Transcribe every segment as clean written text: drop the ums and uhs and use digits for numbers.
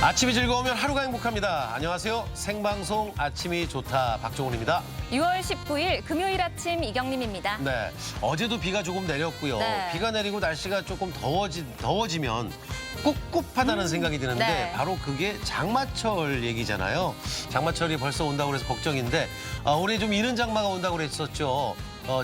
아침이 즐거우면 하루가 행복합니다. 안녕하세요. 생방송 아침이 좋다 박종훈입니다. 6월 19일 금요일 아침 이경림입니다. 네, 어제도 비가 조금 내렸고요. 네. 비가 내리고 날씨가 조금 더워지면 꿉꿉하다는 생각이 드는데 네. 바로 그게 장마철 얘기잖아요. 장마철이 벌써 온다고 그래서 걱정인데 올해 좀 이른 장마가 온다고 그랬었죠.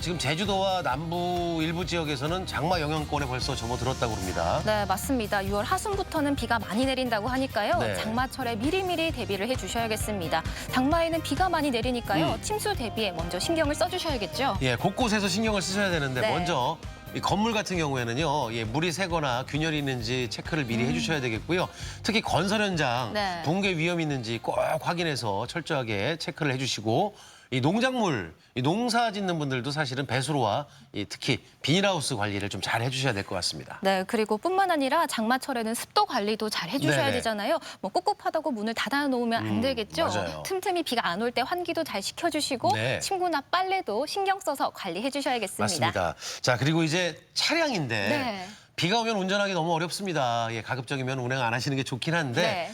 지금 제주도와 남부 일부 지역에서는 장마 영향권에 벌써 접어들었다고 합니다. 네, 맞습니다. 6월 하순부터는 비가 많이 내린다고 하니까요. 네. 장마철에 미리미리 대비를 해주셔야겠습니다. 장마에는 비가 많이 내리니까요. 침수 대비에 먼저 신경을 써주셔야겠죠. 예, 곳곳에서 신경을 쓰셔야 되는데 네. 먼저 이 건물 같은 경우에는요, 물이 새거나 균열이 있는지 체크를 미리 해주셔야 되겠고요. 특히 건설 현장 네. 붕괴 위험이 있는지 꼭 확인해서 철저하게 체크를 해주시고 이 농작물, 이 농사 짓는 분들도 사실은 배수로와 특히 비닐하우스 관리를 좀 잘 해주셔야 될 것 같습니다. 네, 그리고 뿐만 아니라 장마철에는 습도 관리도 잘 해주셔야 네네. 되잖아요. 뭐 꿉꿉하다고 문을 닫아놓으면 안 되겠죠. 맞아요. 틈틈이 비가 안 올 때 환기도 잘 시켜주시고 네. 침구나 빨래도 신경 써서 관리해 주셔야겠습니다. 맞습니다. 자, 그리고 이제 차량인데 네. 비가 오면 운전하기 너무 어렵습니다. 가급적이면 운행 안 하시는 게 좋긴 한데 네.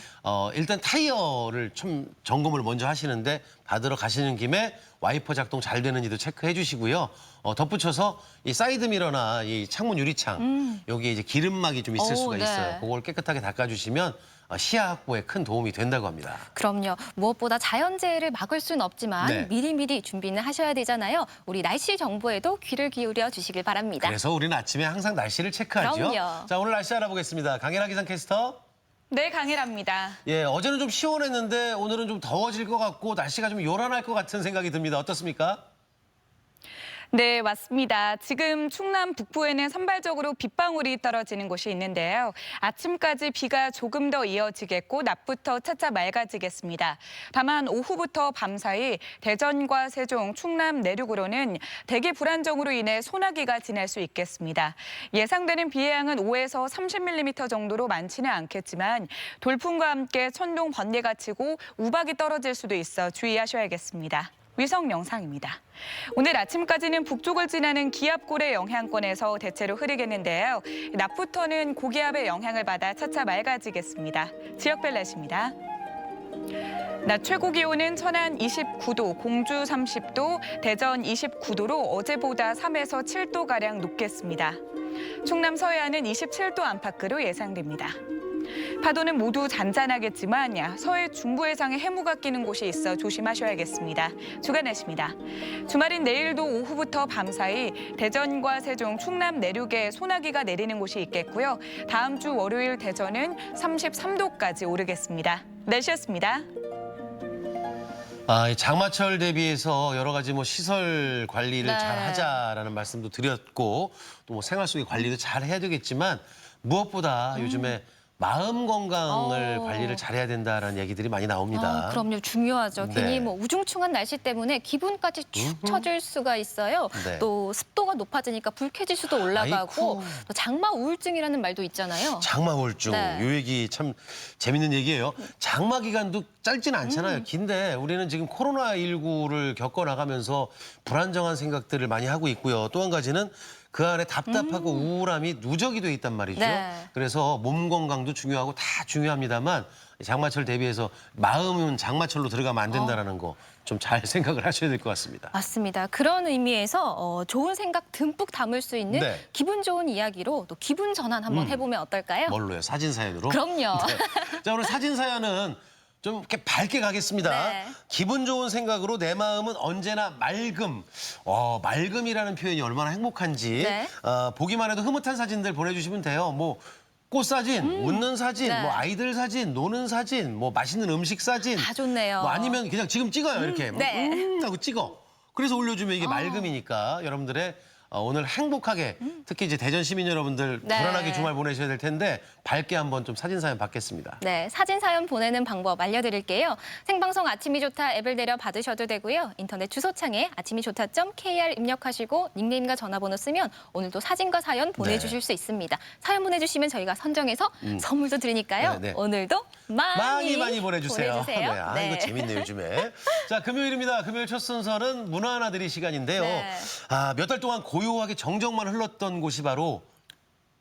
일단 타이어를 좀 점검을 먼저 하시는데 받으러 가시는 김에 와이퍼 작동 잘 되는지도 체크해 주시고요. 덧붙여서 이 사이드 미러나 이 창문 유리창 여기에 이제 기름막이 좀 있을 오, 수가 네. 있어요. 그걸 깨끗하게 닦아주시면 시야 확보에 큰 도움이 된다고 합니다. 그럼요. 무엇보다 자연재해를 막을 수는 없지만 네. 미리미리 준비는 하셔야 되잖아요. 우리 날씨 정보에도 귀를 기울여 주시길 바랍니다. 그래서 우리는 아침에 항상 날씨를 체크하죠. 그럼요. 자, 오늘 날씨 알아보겠습니다. 강혜라 기상캐스터. 네, 강혜라입니다. 예, 어제는 좀 시원했는데 오늘은 좀 더워질 것 같고 날씨가 좀 요란할 것 같은 생각이 듭니다. 어떻습니까? 네, 맞습니다. 지금 충남 북부에는 산발적으로 빗방울이 떨어지는 곳이 있는데요. 아침까지 비가 조금 더 이어지겠고 낮부터 차차 맑아지겠습니다. 다만 오후부터 밤 사이 대전과 세종, 충남 내륙으로는 대기 불안정으로 인해 소나기가 지날 수 있겠습니다. 예상되는 비의 양은 5에서 30mm 정도로 많지는 않겠지만 돌풍과 함께 천둥, 번개가 치고 우박이 떨어질 수도 있어 주의하셔야겠습니다. 위성 영상입니다. 오늘 아침까지는 북쪽을 지나는 기압골의 영향권에서 대체로 흐리겠는데요. 낮부터는 고기압의 영향을 받아 차차 맑아지겠습니다. 지역별 날씨입니다. 낮 최고 기온은 천안 29도, 공주 30도, 대전 29도로 어제보다 3에서 7도가량 높겠습니다. 충남 서해안은 27도 안팎으로 예상됩니다. 파도는 모두 잔잔하겠지만 서해 중부 해상에 해무가 끼는 곳이 있어 조심하셔야겠습니다. 주간 날씨입니다. 주말인 내일도 오후부터 밤 사이 대전과 세종, 충남 내륙에 소나기가 내리는 곳이 있겠고요. 다음 주 월요일 대전은 33도까지 오르겠습니다. 날씨였습니다. 이 장마철 대비해서 여러 가지 시설 관리를 네. 잘 하자라는 말씀도 드렸고 또 생활 속의 관리도 잘 해야 되겠지만 무엇보다 요즘에 마음 건강을 관리를 잘해야 된다라는 얘기들이 많이 나옵니다. 그럼요. 중요하죠. 네. 괜히 우중충한 날씨 때문에 기분까지 축 처질 수가 있어요. 네. 또 습도가 높아지니까 불쾌지 수도 올라가고 아이쿠. 또 장마 우울증이라는 말도 있잖아요. 장마 우울증, 네. 요 얘기 참 재밌는 얘기예요. 장마 기간도 짧지는 않잖아요. 긴데 우리는 지금 코로나19를 겪어나가면서 불안정한 생각들을 많이 하고 있고요. 또 한 가지는 그 안에 답답하고 우울함이 누적이 돼 있단 말이죠. 네. 그래서 몸 건강도 중요하고 다 중요합니다만 장마철 대비해서 마음은 장마철로 들어가면 안 된다는 거 좀 잘 생각을 하셔야 될 것 같습니다. 맞습니다. 그런 의미에서 좋은 생각 듬뿍 담을 수 있는 네. 기분 좋은 이야기로 또 기분 전환 한번 해보면 어떨까요? 뭘로요? 사진 사연으로? 그럼요. 네. 자, 오늘 사진 사연은 좀 이렇게 밝게 가겠습니다. 네. 기분 좋은 생각으로 내 마음은 언제나 맑음. 맑음이라는 표현이 얼마나 행복한지 네. 보기만 해도 흐뭇한 사진들 보내주시면 돼요. 꽃사진, 웃는 사진, 네. 아이들 사진, 노는 사진, 맛있는 음식 사진. 다 좋네요. 아니면 그냥 지금 찍어요, 이렇게. 네. 하고 찍어. 그래서 올려주면 이게 맑음이니까 여러분들의 오늘 행복하게 특히 이제 대전 시민 여러분들 네. 불안하게 주말 보내셔야 될 텐데 밝게 한번 좀 사진 사연 받겠습니다. 네, 사진 사연 보내는 방법 알려드릴게요. 생방송 아침이 좋다 앱을 내려 받으셔도 되고요. 인터넷 주소창에 아침이 좋다.kr 입력하시고 닉네임과 전화번호 쓰면 오늘도 사진과 사연 보내주실 수 있습니다. 사연 보내주시면 저희가 선정해서 선물도 드리니까요. 네, 네. 오늘도 많이 보내주세요. 네. 이거 재밌네요, 요즘에. 자, 금요일입니다. 금요일 첫 순서는 문화 하나 드릴 시간인데요. 네. 몇 달 동안 고요하게 정적만 흘렀던 곳이 바로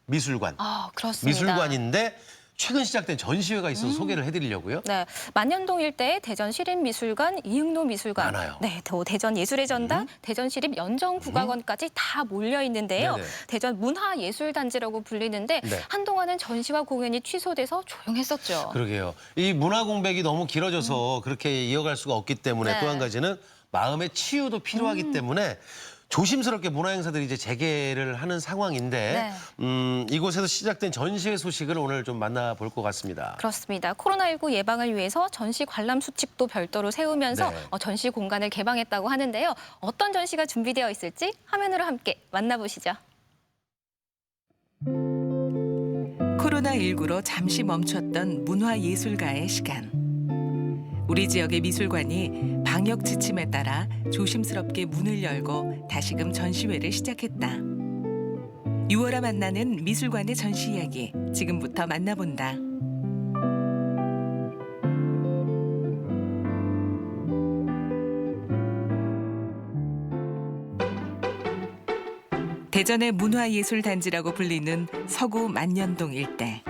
미술관. 그렇습니다. 미술관인데 최근 시작된 전시회가 있어서 소개를 해드리려고요. 네, 만년동 일대의 대전 시립미술관, 이응로 미술관, 많아요. 네, 또 대전 예술의 전당, 대전 시립 연정국악원까지 다 몰려 있는데요. 네네. 대전 문화예술단지라고 불리는데 네. 한동안은 전시와 공연이 취소돼서 조용했었죠. 그러게요. 이 문화 공백이 너무 길어져서 그렇게 이어갈 수가 없기 때문에 네. 또 한 가지는 마음의 치유도 필요하기 때문에 조심스럽게 문화 행사들이 이제 재개를 하는 상황인데 이곳에서 시작된 전시회 소식을 오늘 좀 만나볼 것 같습니다. 그렇습니다. 코로나19 예방을 위해서 전시 관람 수칙도 별도로 세우면서 네. 전시 공간을 개방했다고 하는데요. 어떤 전시가 준비되어 있을지 화면으로 함께 만나보시죠. 코로나19로 잠시 멈췄던 문화예술가의 시간. 우리 지역의 미술관이 방역 지침에 따라 조심스럽게 문을 열고 다시금 전시회를 시작했다. 6월에 만나는 미술관의 전시 이야기 지금부터 만나본다. 대전의 문화예술단지라고 불리는 서구 만년동 일대.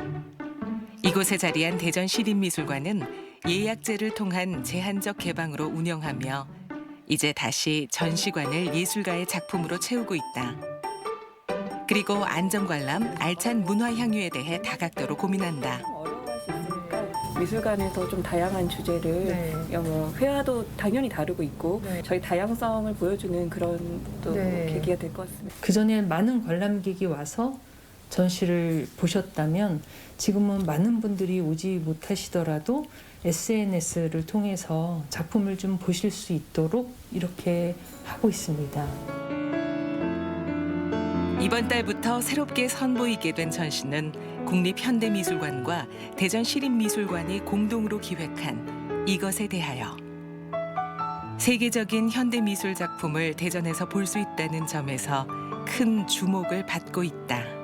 이곳에 자리한 대전 시립미술관은 예약제를 통한 제한적 개방으로 운영하며 이제 다시 전시관을 예술가의 작품으로 채우고 있다. 그리고 안전관람, 알찬 문화 향유에 대해 다각도로 고민한다. 어려워하셨으니까 미술관에서 좀 다양한 주제를 회화도 당연히 다루고 있고 저희 다양성을 보여주는 그런 또 계기가 될 것 같습니다. 그전에 많은 관람객이 와서 전시를 보셨다면 지금은 많은 분들이 오지 못하시더라도 SNS를 통해서 작품을 좀 보실 수 있도록 이렇게 하고 있습니다. 이번 달부터 새롭게 선보이게 된 전시는 국립현대미술관과 대전시립미술관이 공동으로 기획한 이것에 대하여. 세계적인 현대미술 작품을 대전에서 볼 수 있다는 점에서 큰 주목을 받고 있다.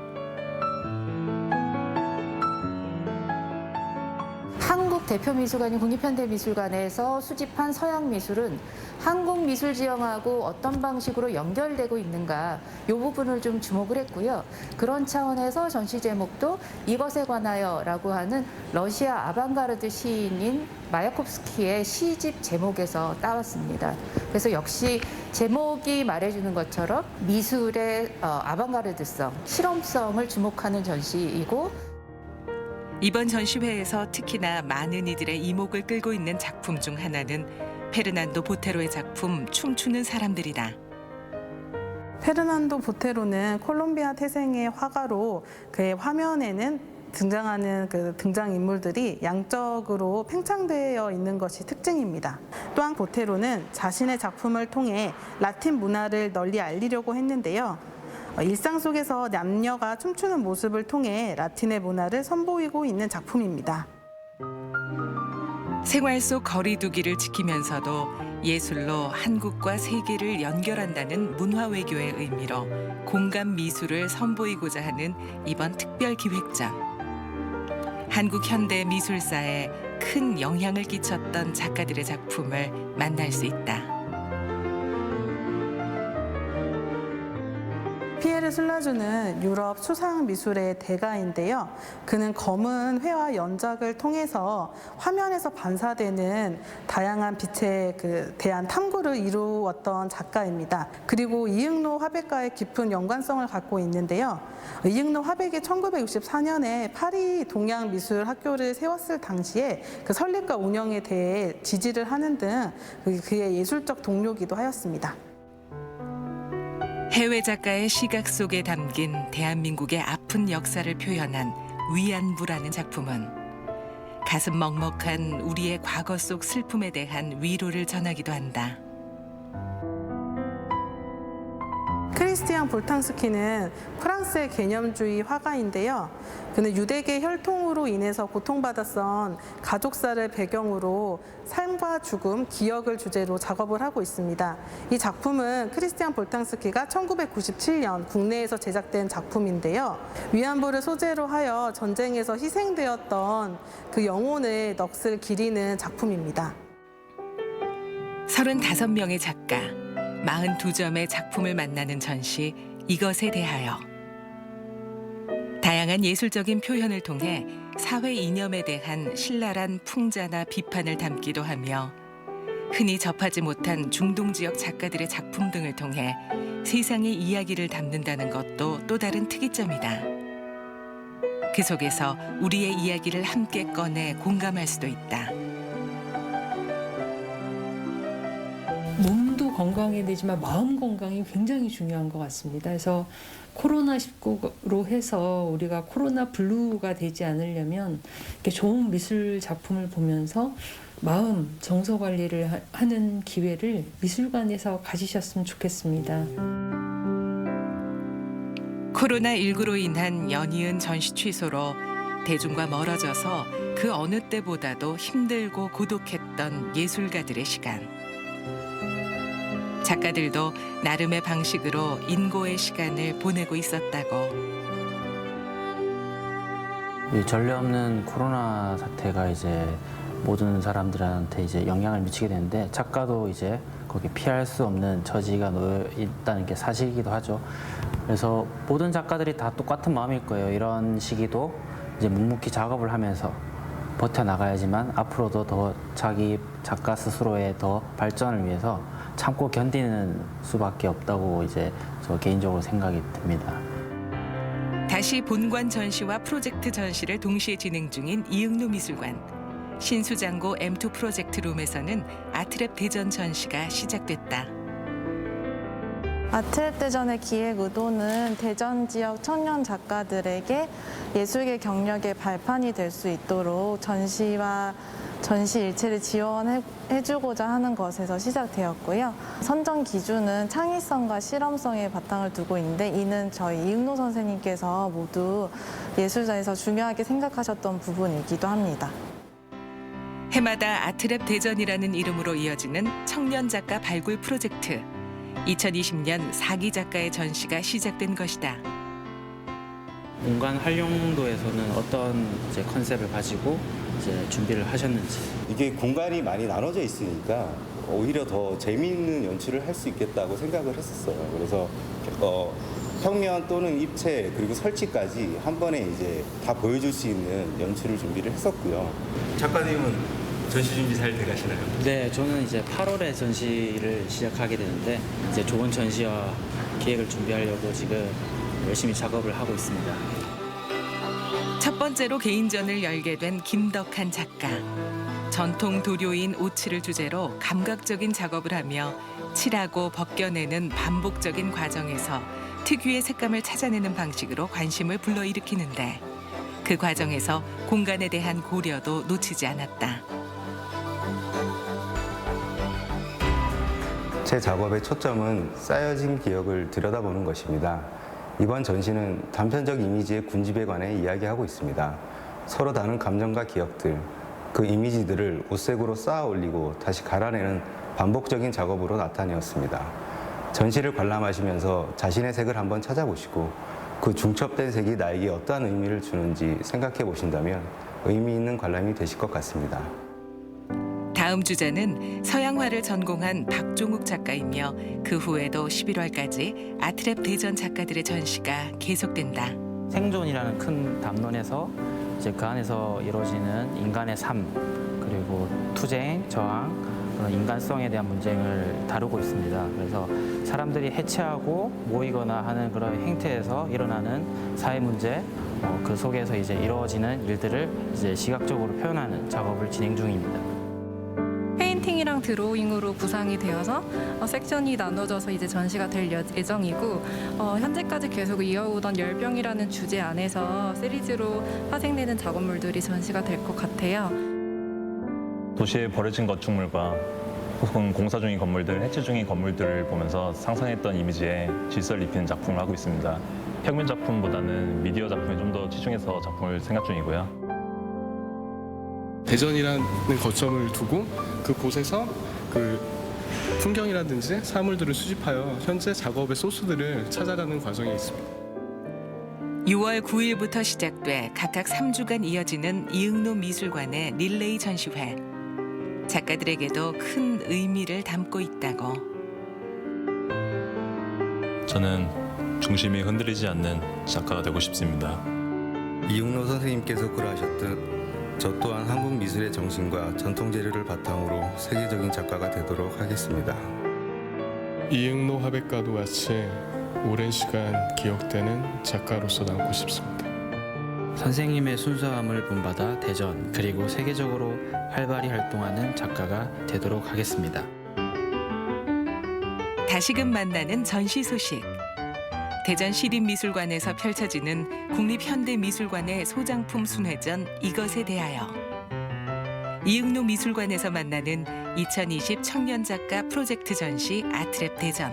한국 대표 미술관인 국립현대미술관에서 수집한 서양 미술은 한국 미술 지형하고 어떤 방식으로 연결되고 있는가 이 부분을 좀 주목을 했고요. 그런 차원에서 전시 제목도 이것에 관하여라고 하는 러시아 아방가르드 시인인 마야콥스키의 시집 제목에서 따왔습니다. 그래서 역시 제목이 말해주는 것처럼 미술의 아방가르드성, 실험성을 주목하는 전시이고 이번 전시회에서 특히나 많은 이들의 이목을 끌고 있는 작품 중 하나는 페르난도 보테로의 작품 춤추는 사람들이다. 페르난도 보테로는 콜롬비아 태생의 화가로 그의 화면에는 등장하는 그 등장인물들이 양적으로 팽창되어 있는 것이 특징입니다. 또한 보테로는 자신의 작품을 통해 라틴 문화를 널리 알리려고 했는데요. 일상 속에서 남녀가 춤추는 모습을 통해 라틴의 문화를 선보이고 있는 작품입니다. 생활 속 거리두기를 지키면서도 예술로 한국과 세계를 연결한다는 문화 외교의 의미로 공감 미술을 선보이고자 하는 이번 특별 기획전. 한국 현대 미술사에 큰 영향을 끼쳤던 작가들의 작품을 만날 수 있다. 피에르 슬라주는 유럽 추상 미술의 대가인데요. 그는 검은 회화 연작을 통해서 화면에서 반사되는 다양한 빛에 대한 탐구를 이루었던 작가입니다. 그리고 이응로 화백과의 깊은 연관성을 갖고 있는데요. 이응로 화백이 1964년에 파리 동양미술학교를 세웠을 당시에 그 설립과 운영에 대해 지지를 하는 등 그의 예술적 동료기도 하였습니다. 해외 작가의 시각 속에 담긴 대한민국의 아픈 역사를 표현한 위안부라는 작품은 가슴 먹먹한 우리의 과거 속 슬픔에 대한 위로를 전하기도 한다. 크리스티앙 볼탕스키는 프랑스의 개념주의 화가인데요. 그는 유대계 혈통으로 인해서 고통받았던 가족사를 배경으로 삶과 죽음, 기억을 주제로 작업을 하고 있습니다. 이 작품은 크리스티앙 볼탕스키가 1997년 국내에서 제작된 작품인데요. 위안부를 소재로 하여 전쟁에서 희생되었던 그 영혼의 넋을 기리는 작품입니다. 35명의 작가, 42점의 작품을 만나는 전시 이것에 대하여. 다양한 다양한 예술적인 표현을 통해 사회 이념에 대한 신랄한 풍자나 비판을 담기도 하며 흔히 접하지 못한 중동 지역 작가들의 작품 등을 통해 세상의 이야기를 담는다는 것도 또 다른 특이점이다. 그 속에서 우리의 이야기를 함께 꺼내 공감할 수도 있다. 몸도 건강해야 되지만 마음 건강이 굉장히 중요한 것 같습니다. 그래서 코로나19로 해서 우리가 코로나 블루가 되지 않으려면 이렇게 좋은 미술 작품을 보면서 마음, 정서 관리를 하는 기회를 미술관에서 가지셨으면 좋겠습니다. 코로나19로 인한 연이은 전시 취소로 대중과 멀어져서 그 어느 때보다도 힘들고 고독했던 예술가들의 시간. 작가들도 나름의 방식으로 인고의 시간을 보내고 있었다고. 이 전례 없는 코로나 사태가 이제 모든 사람들한테 이제 영향을 미치게 되는데 작가도 이제 거기 피할 수 없는 처지가 놓여 있다는 게 사실이기도 하죠. 그래서 모든 작가들이 다 똑같은 마음일 거예요. 이런 시기도 이제 묵묵히 작업을 하면서 버텨나가야지만 앞으로도 더 자기 작가 스스로의 더 발전을 위해서 참고 견디는 수밖에 없다고 이제 저 개인적으로 생각이 듭니다. 다시 본관 전시와 프로젝트 전시를 동시에 진행 중인 이응루 미술관. 신수장고 M2 프로젝트 룸에서는 아트랩 대전 전시가 시작됐다. 아트랩 대전의 기획 의도는 대전 지역 청년 작가들에게 예술계 경력의 발판이 될 수 있도록 전시와 전시 일체를 지원해주고자 하는 것에서 시작되었고요. 선정 기준은 창의성과 실험성에 바탕을 두고 있는데 이는 저희 이응로 선생님께서 모두 예술자에서 중요하게 생각하셨던 부분이기도 합니다. 해마다 아트랩 대전이라는 이름으로 이어지는 청년 작가 발굴 프로젝트. 2020년 4기 작가의 전시가 시작된 것이다. 공간 활용도에서는 어떤 이제 컨셉을 가지고 이제 준비를 하셨는지. 이게 공간이 많이 나눠져 있으니까 오히려 더 재미있는 연출을 할 수 있겠다고 생각을 했었어요. 그래서 평면 또는 입체 그리고 설치까지 한 번에 이제 다 보여줄 수 있는 연출을 준비를 했었고요. 작가님은 전시 준비 잘 돼가시나요? 네, 저는 이제 8월에 전시를 시작하게 되는데 이제 좋은 전시와 기획을 준비하려고 지금 열심히 작업을 하고 있습니다. 첫 번째로 개인전을 열게 된 김덕한 작가. 전통 도료인 오칠을 주제로 감각적인 작업을 하며 칠하고 벗겨내는 반복적인 과정에서 특유의 색감을 찾아내는 방식으로 관심을 불러일으키는데 그 과정에서 공간에 대한 고려도 놓치지 않았다. 제 작업의 초점은 쌓여진 기억을 들여다보는 것입니다. 이번 전시는 단편적 이미지의 군집에 관해 이야기하고 있습니다. 서로 다른 감정과 기억들, 그 이미지들을 옷색으로 쌓아 올리고 다시 갈아내는 반복적인 작업으로 나타내었습니다. 전시를 관람하시면서 자신의 색을 한번 찾아보시고 그 중첩된 색이 나에게 어떠한 의미를 주는지 생각해 보신다면 의미 있는 관람이 되실 것 같습니다. 다음 주자는 서양화를 전공한 박종욱 작가이며 그 후에도 11월까지 아트랩 대전 작가들의 전시가 계속된다. 생존이라는 큰 담론에서 이제 그 안에서 이루어지는 인간의 삶 그리고 투쟁, 저항, 그런 인간성에 대한 문제를 다루고 있습니다. 그래서 사람들이 해체하고 모이거나 하는 그런 행태에서 일어나는 사회 문제, 그 속에서 이제 이루어지는 일들을 이제 시각적으로 표현하는 작업을 진행 중입니다. 페인팅이랑 드로잉으로 구상이 되어서 섹션이 나눠져서 이제 전시가 될 예정이고 현재까지 계속 이어오던 열병이라는 주제 안에서 시리즈로 파생되는 작업물들이 전시가 될 것 같아요. 도시에 버려진 건축물과 혹은 공사 중인 건물들, 해체 중인 건물들을 보면서 상상했던 이미지에 질서를 입히는 작품을 하고 있습니다. 평면 작품보다는 미디어 작품에 좀 더 치중해서 작품을 생각 중이고요. 대전이라는 거점을 두고 그곳에서 그 풍경이라든지 사물들을 수집하여 현재 작업의 소스들을 찾아가는 과정이 있습니다. 6월 9일부터 시작돼 각각 3주간 이어지는 이응로 미술관의 릴레이 전시회. 작가들에게도 큰 의미를 담고 있다고. 저는 중심이 흔들리지 않는 작가가 되고 싶습니다. 이응로 선생님께서 그러하셨듯 저 또한 한국 미술의 정신과 전통 재료를 바탕으로 세계적인 작가가 되도록 하겠습니다. 이응로 화백과도 같이 오랜 시간 기억되는 작가로서 남고 싶습니다. 선생님의 순수함을 본받아 대전 그리고 세계적으로 활발히 활동하는 작가가 되도록 하겠습니다. 다시금 만나는 전시 소식. 대전 시립미술관에서 펼쳐지는 국립현대미술관의 소장품 순회전 이것에 대하여. 이응로 미술관에서 만나는 2020 청년작가 프로젝트 전시 아트랩 대전.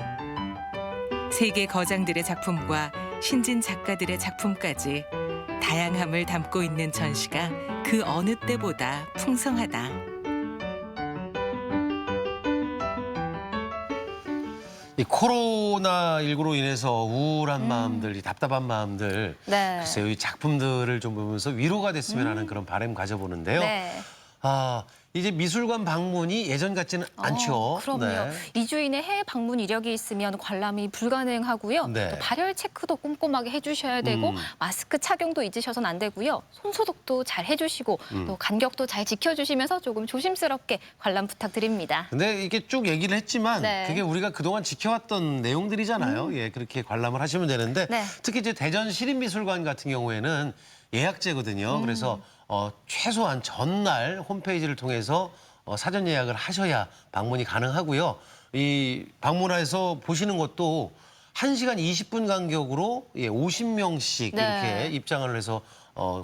세계 거장들의 작품과 신진 작가들의 작품까지 다양함을 담고 있는 전시가 그 어느 때보다 풍성하다. 이 코로나19로 인해서 우울한 마음들, 이 답답한 마음들, 네. 글쎄요, 이 작품들을 좀 보면서 위로가 됐으면 하는 그런 바람 가져보는데요. 네. 아, 이제 미술관 방문이 예전 같지는 않죠. 그럼요. 네. 2주 이내 해외 방문 이력이 있으면 관람이 불가능하고요. 네. 또 발열 체크도 꼼꼼하게 해주셔야 되고 마스크 착용도 잊으셔서는 안 되고요. 손 소독도 잘 해주시고 또 간격도 잘 지켜주시면서 조금 조심스럽게 관람 부탁드립니다. 근데 이게 쭉 얘기를 했지만 네. 그게 우리가 그동안 지켜왔던 내용들이잖아요. 예, 그렇게 관람을 하시면 되는데 네. 특히 이제 대전 시립미술관 같은 경우에는 예약제거든요. 그래서 최소한 전날 홈페이지를 통해서 사전 예약을 하셔야 방문이 가능하고요. 이 방문해서 보시는 것도 1시간 20분 간격으로 50명씩 네. 이렇게 입장을 해서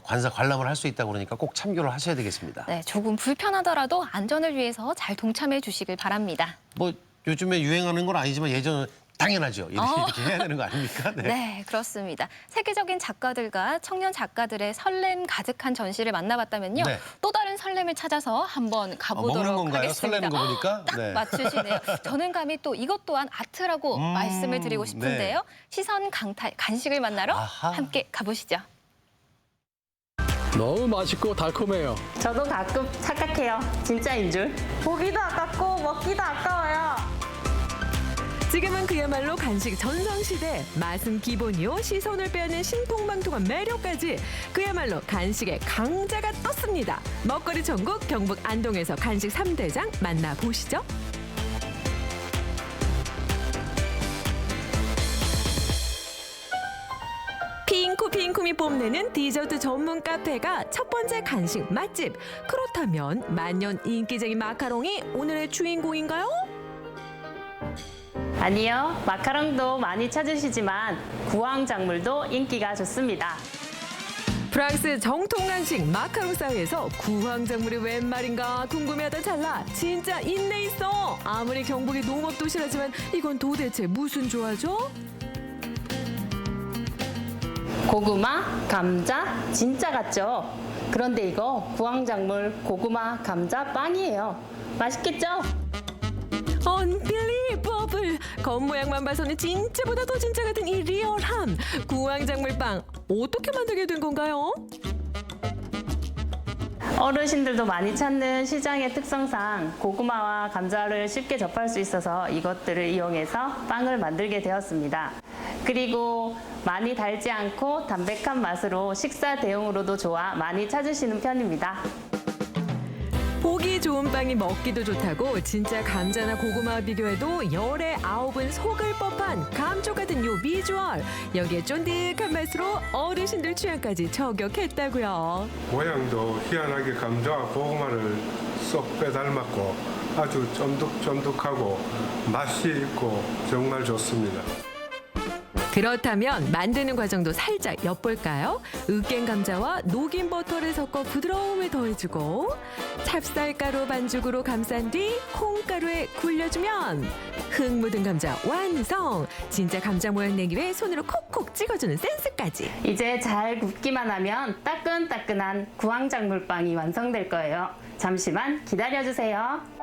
관람을 할 수 있다고 그러니까 꼭 참고를 하셔야 되겠습니다. 네, 조금 불편하더라도 안전을 위해서 잘 동참해 주시길 바랍니다. 뭐 요즘에 유행하는 건 아니지만 예전에 당연하죠. 이렇게 해야 되는 거 아닙니까? 네, 그렇습니다. 세계적인 작가들과 청년 작가들의 설렘 가득한 전시를 만나봤다면요. 네. 또 다른 설렘을 찾아서 한번 가보도록 먹는 건가요? 하겠습니다. 설레는 거 보니까? 딱 네. 맞추시네요. 저는 감히 또 이것 또한 아트라고 말씀을 드리고 싶은데요. 시선 강탈 간식을 만나러 아하. 함께 가보시죠. 너무 맛있고 달콤해요. 저도 가끔 착각해요. 진짜인 줄. 보기도 아깝고 먹기도 아까워요. 지금은 그야말로 간식 전성시대. 맛은 기본이요. 시선을 빼앗는 신통방통한 매력까지. 그야말로 간식의 강자가 떴습니다. 먹거리 천국 경북 안동에서 간식 3대장 만나보시죠. 핑크핑크미 뽐내는 디저트 전문 카페가 첫 번째 간식 맛집. 그렇다면 만년 인기쟁이 마카롱이 오늘의 주인공인가요? 아니요. 마카롱도 많이 찾으시지만 구황작물도 인기가 좋습니다. 프랑스 정통 간식 마카롱 사회에서 구황작물이 웬 말인가 궁금해하던 찰나 진짜 있네 있어. 아무리 경북이 농업도시라지만 이건 도대체 무슨 조화죠? 고구마, 감자, 진짜 같죠? 그런데 이거 구황작물 고구마, 감자 빵이에요. 맛있겠죠? 언빌리버블. 겉모양만 봐서는 진짜보다 더 진짜 같은 이 리얼함. 구황작물빵 어떻게 만들게 된 건가요? 어르신들도 많이 찾는 시장의 특성상 고구마와 감자를 쉽게 접할 수 있어서 이것들을 이용해서 빵을 만들게 되었습니다. 그리고 많이 달지 않고 담백한 맛으로 식사 대용으로도 좋아 많이 찾으시는 편입니다. 보기 좋은 빵이 먹기도 좋다고 진짜 감자나 고구마와 비교해도 열에 9은 속을 법한 감쪽 같은 요 비주얼. 여기에 쫀득한 맛으로 어르신들 취향까지 저격했다고요. 모양도 희한하게 감자와 고구마를 쏙 빼닮았고 아주 쫀득쫀득하고 맛이 있고 정말 좋습니다. 그렇다면 만드는 과정도 살짝 엿볼까요? 으깬 감자와 녹인 버터를 섞어 부드러움을 더해주고 찹쌀가루 반죽으로 감싼 뒤 콩가루에 굴려주면 흙 묻은 감자 완성! 진짜 감자 모양 내기 위해 손으로 콕콕 찍어주는 센스까지. 이제 잘 굽기만 하면 따끈따끈한 구황작물빵이 완성될 거예요. 잠시만 기다려주세요.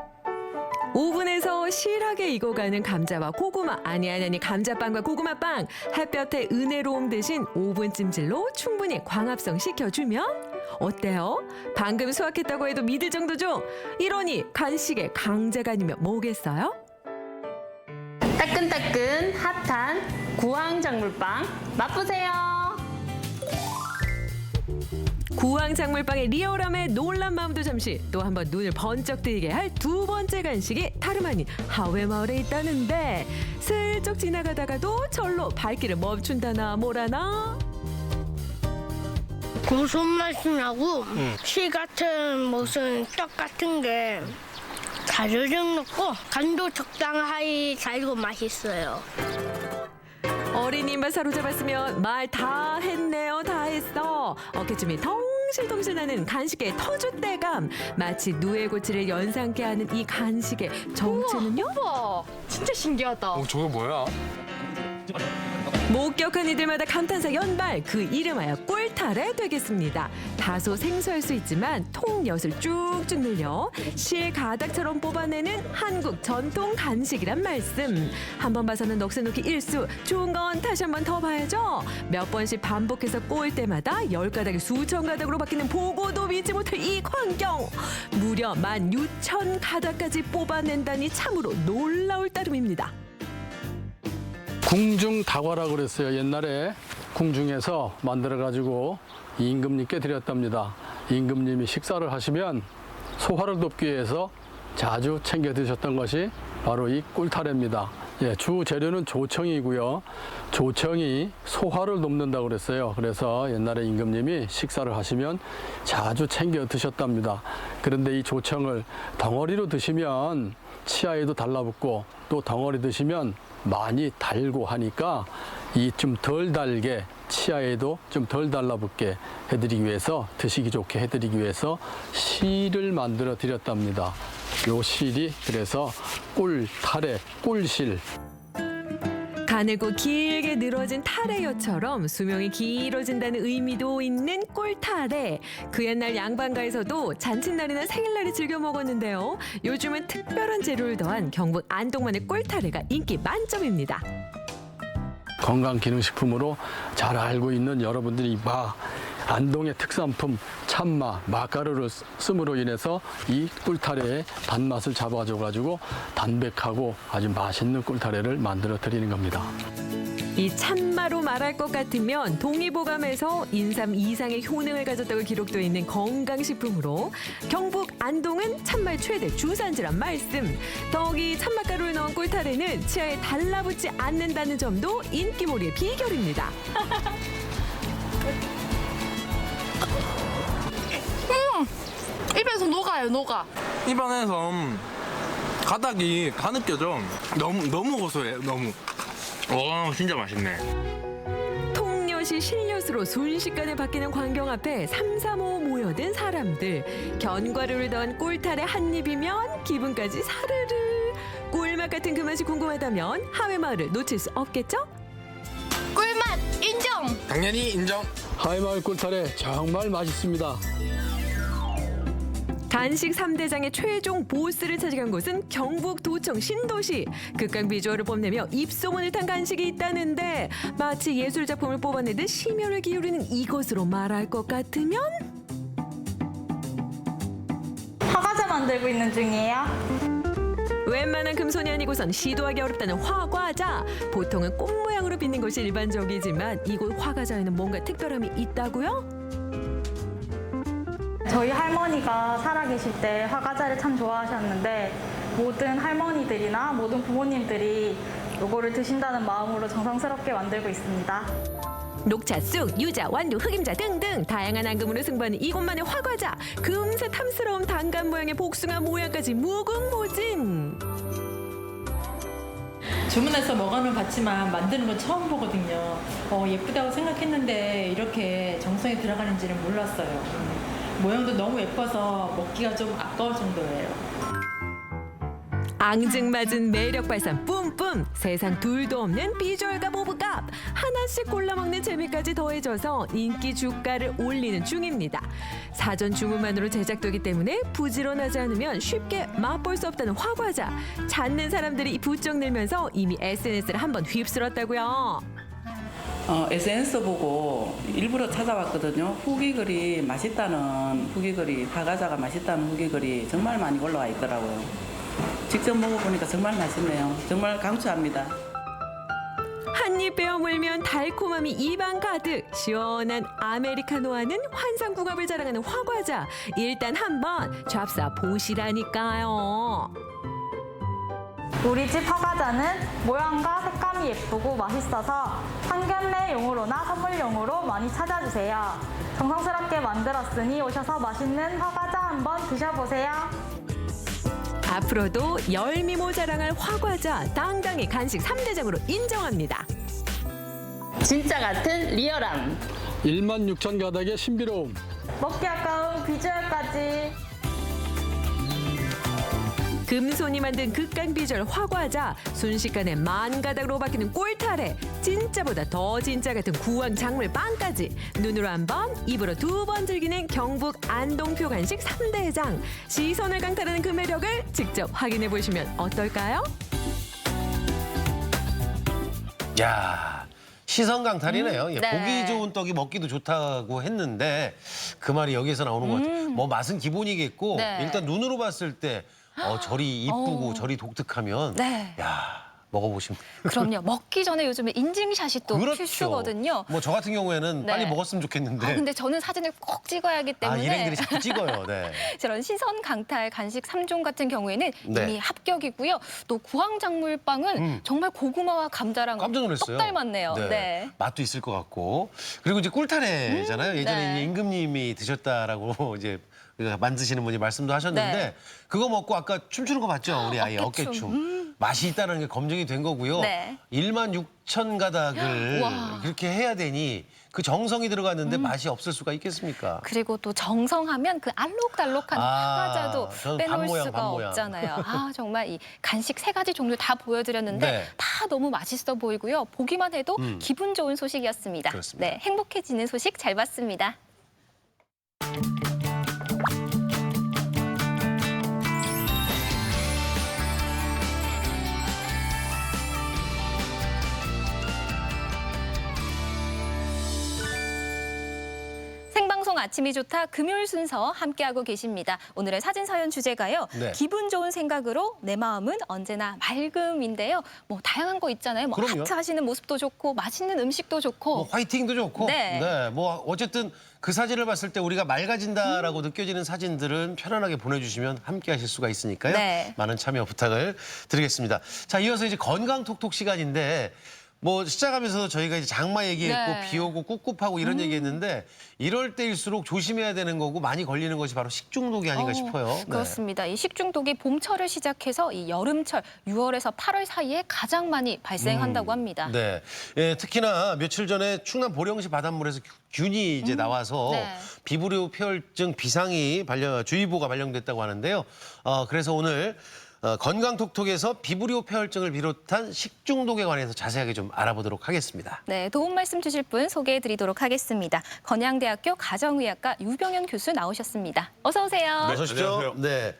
오븐에서 실하게 익어가는 감자와 고구마. 아니 감자빵과 고구마빵. 햇볕의 은혜로움 대신 오븐 찜질로 충분히 광합성 시켜주면 어때요? 방금 수확했다고 해도 믿을 정도죠? 이러니 간식의 강자가 아니면 뭐겠어요? 따끈따끈 핫한 구황작물빵 맛보세요. 구황 작물빵의 리얼함에 놀란 마음도 잠시 또 한 번 눈을 번쩍 뜨이게 할 두 번째 간식이 다름 아닌 하회마을에 있다는데 슬쩍 지나가다가도 절로 발길을 멈춘다나 뭐라나. 고소한 맛이 나고 실 같은 무슨 떡 같은 게 자르륵 넣고 간도 적당하게 달고 맛있어요. 어린 입만 사로잡았으면 말 다 했네요, 다 했어. 어깨춤이 덩실덩실 나는 간식의 터줏대감. 마치 누에고치를 연상케 하는 이 간식의 정체는요? 우와, 진짜 신기하다. 저거 뭐야? 목격한 이들마다 감탄사 연발, 그 이름하여 꿀타래 되겠습니다. 다소 생소할 수 있지만 통엿을 쭉쭉 늘려 실 가닥처럼 뽑아내는 한국 전통 간식이란 말씀. 한 번 봐서는 넋을 놓기 일수, 좋은 건 다시 한 번 더 봐야죠. 몇 번씩 반복해서 꼬을 때마다 10가닥이 수천 가닥으로 바뀌는 보고도 믿지 못할 이 광경. 무려 16,000가닥까지 뽑아낸다니 참으로 놀라울 따름입니다. 궁중다과라고 그랬어요. 옛날에 궁중에서 만들어가지고 임금님께 드렸답니다. 임금님이 식사를 하시면 소화를 돕기 위해서 자주 챙겨 드셨던 것이 바로 이 꿀타래입니다. 예, 주 재료는 조청이고요. 조청이 소화를 돕는다고 그랬어요. 그래서 옛날에 임금님이 식사를 하시면 자주 챙겨 드셨답니다. 그런데 이 조청을 덩어리로 드시면 치아에도 달라붙고 또 덩어리 드시면 많이 달고 하니까 이 좀 덜 달게 치아에도 좀 덜 달라붙게 해드리기 위해서 드시기 좋게 해드리기 위해서 실을 만들어 드렸답니다. 요 실이 그래서 꿀타래, 꿀실. 가늘고 길게 늘어진 타래여처럼 수명이 길어진다는 의미도 있는 꿀타래. 그 옛날 양반가에서도 잔칫날이나 생일날에 즐겨 먹었는데요. 요즘은 특별한 재료를 더한 경북 안동만의 꿀타래가 인기 만점입니다. 건강기능식품으로 잘 알고 있는 여러분들이 안동의 특산품 참마, 맛가루를 씀으로 인해서 이 꿀타래의 단맛을 잡아줘가지고 담백하고 아주 맛있는 꿀타래를 만들어 드리는 겁니다. 이 참마로 말할 것 같으면 동의보감에서 인삼 이상의 효능을 가졌다고 기록되어 있는 건강식품으로 경북 안동은 참마의 최대 주산지란 말씀. 더욱이 참맛가루를 넣은 꿀타래는 치아에 달라붙지 않는다는 점도 인기몰이의 비결입니다. 입에서 녹아요, 녹아. 입안에서 가닥이 다 느껴져. 너무 고소해, 너무. 와, 진짜 맛있네. 통엿이 실엿으로 순식간에 바뀌는 광경 앞에 삼삼오오 모여든 사람들. 견과류를 넣은 꿀타래 한 입이면 기분까지 사르르. 꿀맛 같은 그 맛이 궁금하다면 하회마을을 놓칠 수 없겠죠? 꿀맛 인정! 당연히 인정. 하회마을 꿀타래 정말 맛있습니다. 간식 3대장의 최종 보스를 차지한 곳은 경북 도청 신도시. 극강 비주얼을 뽐내며 입소문을 탄 간식이 있다는데 마치 예술작품을 뽑아내듯 심혈을 기울이는 이것으로 말할 것 같으면? 화과자 만들고 있는 중이에요. 웬만한 금손이 아니고선 시도하기 어렵다는 화과자. 보통은 꽃 모양으로 빚는 것이 일반적이지만 이곳 화과자에는 뭔가 특별함이 있다고요? 저희 할머니가 살아계실 때 화과자를 참 좋아하셨는데 모든 할머니들이나 모든 부모님들이 요거를 드신다는 마음으로 정성스럽게 만들고 있습니다. 녹차, 쑥, 유자, 완두, 흑임자 등등 다양한 앙금으로 승부하는 이곳만의 화과자. 금세 탐스러운 단감 모양의 복숭아 모양까지 무궁무진. 주문해서 먹어는 봤지만 만드는 건 처음 보거든요. 예쁘다고 생각했는데 이렇게 정성이 들어가는지는 몰랐어요. 모양도 너무 예뻐서 먹기가 좀 아까울 정도예요. 앙증맞은 매력 발산 뿜뿜. 세상 둘도 없는 비주얼과 모브값. 하나씩 골라 먹는 재미까지 더해져서 인기 주가를 올리는 중입니다. 사전 주문만으로 제작되기 때문에 부지런하지 않으면 쉽게 맛볼 수 없다는 화과자. 찾는 사람들이 부쩍 늘면서 이미 SNS를 한번 휩쓸었다고요. SNS 보고 일부러 찾아왔거든요. 후기글이 맛있다는 후기글이, 화과자가 맛있다는 후기글이 정말 많이 올라와 있더라고요. 직접 먹어보니까 정말 맛있네요. 정말 강추합니다. 한 한 입 베어 물면 달콤함이 입안 가득, 시원한 아메리카노와는 환상궁합을 자랑하는 화과자. 일단 한번 잡숴 보시라니까요. 우리 집 화과자는 모양과 색감이 예쁘고 맛있어서 상견례용으로나 선물용으로 많이 찾아주세요. 정성스럽게 만들었으니 오셔서 맛있는 화과자 한번 드셔보세요. 앞으로도 열미모 자랑할 화과자 당당히 간식 3대장으로 인정합니다. 진짜 같은 리얼함. 16,000 가닥의 신비로움. 먹기 아까운 비주얼까지. 금손이 만든 극강 비주얼 화과자, 순식간에 만가닥으로 바뀌는 꿀타래, 진짜보다 더 진짜 같은 구황 작물 빵까지 눈으로 한 번, 입으로 2번 즐기는 경북 안동표 간식 3대장. 시선을 강탈하는 그 매력을 직접 확인해 보시면 어떨까요? 야, 시선 강탈이네요. 예, 네. 보기 좋은 떡이 먹기도 좋다고 했는데 그 말이 여기에서 나오는 것 같아요. 뭐 맛은 기본이겠고 네. 일단 눈으로 봤을 때 저리 이쁘고 저리 독특하면 네. 야, 먹어보시면 그럼요. 먹기 전에 요즘에 인증샷이 또 그렇죠. 필수거든요. 뭐 저 같은 경우에는 네. 빨리 먹었으면 좋겠는데 근데 저는 사진을 꼭 찍어야 하기 때문에 일행들이 자꾸 찍어요. 네. 저런 시선 강탈 간식 3종 같은 경우에는 네. 이미 합격이고요. 또 구황작물빵은 정말 고구마와 감자랑 깜짝 놀랐어요. 똑 닮았네요. 네. 맛도 있을 것 같고. 그리고 이제 꿀타래잖아요. 예전에 네. 이제 임금님이 드셨다라고 이제 만드시는 분이 말씀도 하셨는데 네. 그거 먹고 아까 춤추는 거 봤죠? 우리 아이 어깨춤. 어깨춤. 맛이 있다는 게 검증이 된 거고요. 네. 16,000 가닥을 와. 그렇게 해야 되니 그 정성이 들어갔는데 맛이 없을 수가 있겠습니까? 그리고 또 정성하면 그 알록달록한 화과자도 저는 빼놓을 반 모양, 수가 반 모양. 없잖아요. 아 정말 이 간식 3가지 종류 다 보여드렸는데 네. 다 너무 맛있어 보이고요. 보기만 해도 기분 좋은 소식이었습니다. 그렇습니다. 네, 행복해지는 소식 잘 봤습니다. 생방송 아침이 좋다 금요일 순서 함께하고 계십니다. 오늘의 사진 사연 주제가요. 네. 기분 좋은 생각으로 내 마음은 언제나 맑음인데요. 뭐 다양한 거 있잖아요. 뭐 그럼요. 하트 하시는 모습도 좋고 맛있는 음식도 좋고. 뭐 화이팅도 좋고. 네. 뭐 어쨌든 그 사진을 봤을 때 우리가 맑아진다라고 느껴지는 사진들은 편안하게 보내주시면 함께 하실 수가 있으니까요. 네. 많은 참여 부탁을 드리겠습니다. 자, 이어서 이제 건강 톡톡 시간인데 뭐 시작하면서 저희가 이제 장마 얘기했고 네. 비 오고 꿉꿉하고 이런 얘기했는데 이럴 때일수록 조심해야 되는 거고 많이 걸리는 것이 바로 식중독이 아닌가 싶어요. 네. 그렇습니다. 이 식중독이 봄철을 시작해서 이 여름철 6월에서 8월 사이에 가장 많이 발생한다고 합니다. 네. 예, 특히나 며칠 전에 충남 보령시 바닷물에서 균이 이제 나와서 네. 비브리오 폐혈증 비상이 주의보가 발령됐다고 하는데요. 그래서 오늘 건강톡톡에서 비브리오 폐혈증을 비롯한 식중독에 관해서 자세하게 좀 알아보도록 하겠습니다. 네, 도움 말씀 주실 분 소개해드리도록 하겠습니다. 건양대학교 가정의학과 유병현 교수 나오셨습니다. 어서 오세요. 어서 오십시오. 네.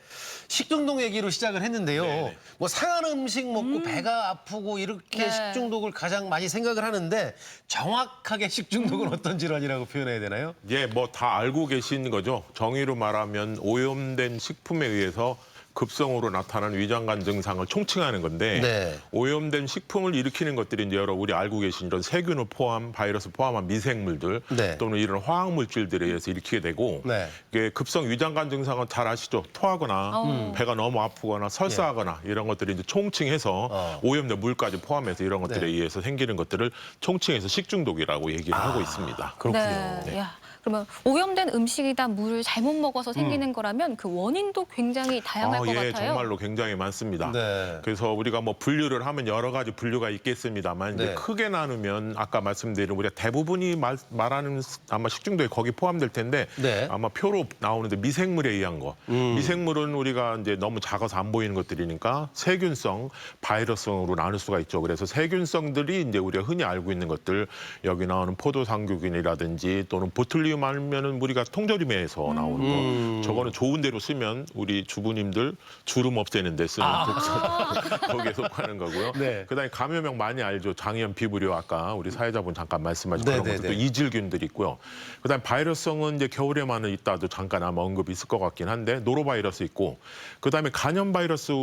식중독 얘기로 시작을 했는데요. 뭐 상한 음식 먹고 배가 아프고 이렇게 네. 식중독을 가장 많이 생각을 하는데 정확하게 식중독은 어떤 질환이라고 표현해야 되나요? 예, 뭐 다 알고 계신 거죠. 정의로 말하면 오염된 식품에 의해서 급성으로 나타나는 위장관 증상을 총칭하는 건데 네. 오염된 식품을 일으키는 것들이 이제 여러 우리 알고 계신 이런 세균을 포함, 바이러스 포함한 미생물들 네. 또는 이런 화학 물질들에 의해서 일으키게 되고 네. 이게 급성 위장관 증상은 잘 아시죠? 토하거나 배가 너무 아프거나 설사하거나 이런 것들이 이제 총칭해서 오염된 물까지 포함해서 이런 것들에 네. 의해서 생기는 것들을 총칭해서 식중독이라고 얘기를 하고 있습니다. 그렇군요. 네. 야, 그러면 오염된 음식이다 물을 잘못 먹어서 생기는 거라면 그 원인도 굉장히 다양할 것 예, 같아요. 정말로 굉장히 많습니다. 네. 그래서 우리가 뭐 분류를 하면 여러 가지 분류가 있겠습니다만 이제 네. 크게 나누면 아까 말씀드린 우리가 대부분이 말하는 아마 식중독에 거기 포함될 텐데 네. 아마 표로 나오는데 미생물에 의한 거. 미생물은 우리가 이제 너무 작아서 안 보이는 것들이니까 세균성, 바이러스성으로 나눌 수가 있죠. 그래서 세균성들이 이제 우리가 흔히 알고 있는 것들 여기 나오는 포도상균이라든지 또는 보툴리움 소위 말하면은 우리가 통조림에서 나오는 거. 저거는 좋은 대로 쓰면 우리 주부님들 주름 없애는 데 쓰는 독성 거기에 속하는 거고요. 네. 그다음에 감염병 많이 알죠. 장염, 비브리오 아까 우리 사회자분 잠깐 말씀하신 그런 것도 이질균들이 있고요. 그다음에 바이러스성은 이제 겨울에만은 있다도 잠깐 아마 언급이 있을 것 같긴 한데 노로바이러스 있고 그다음에 간염 바이러스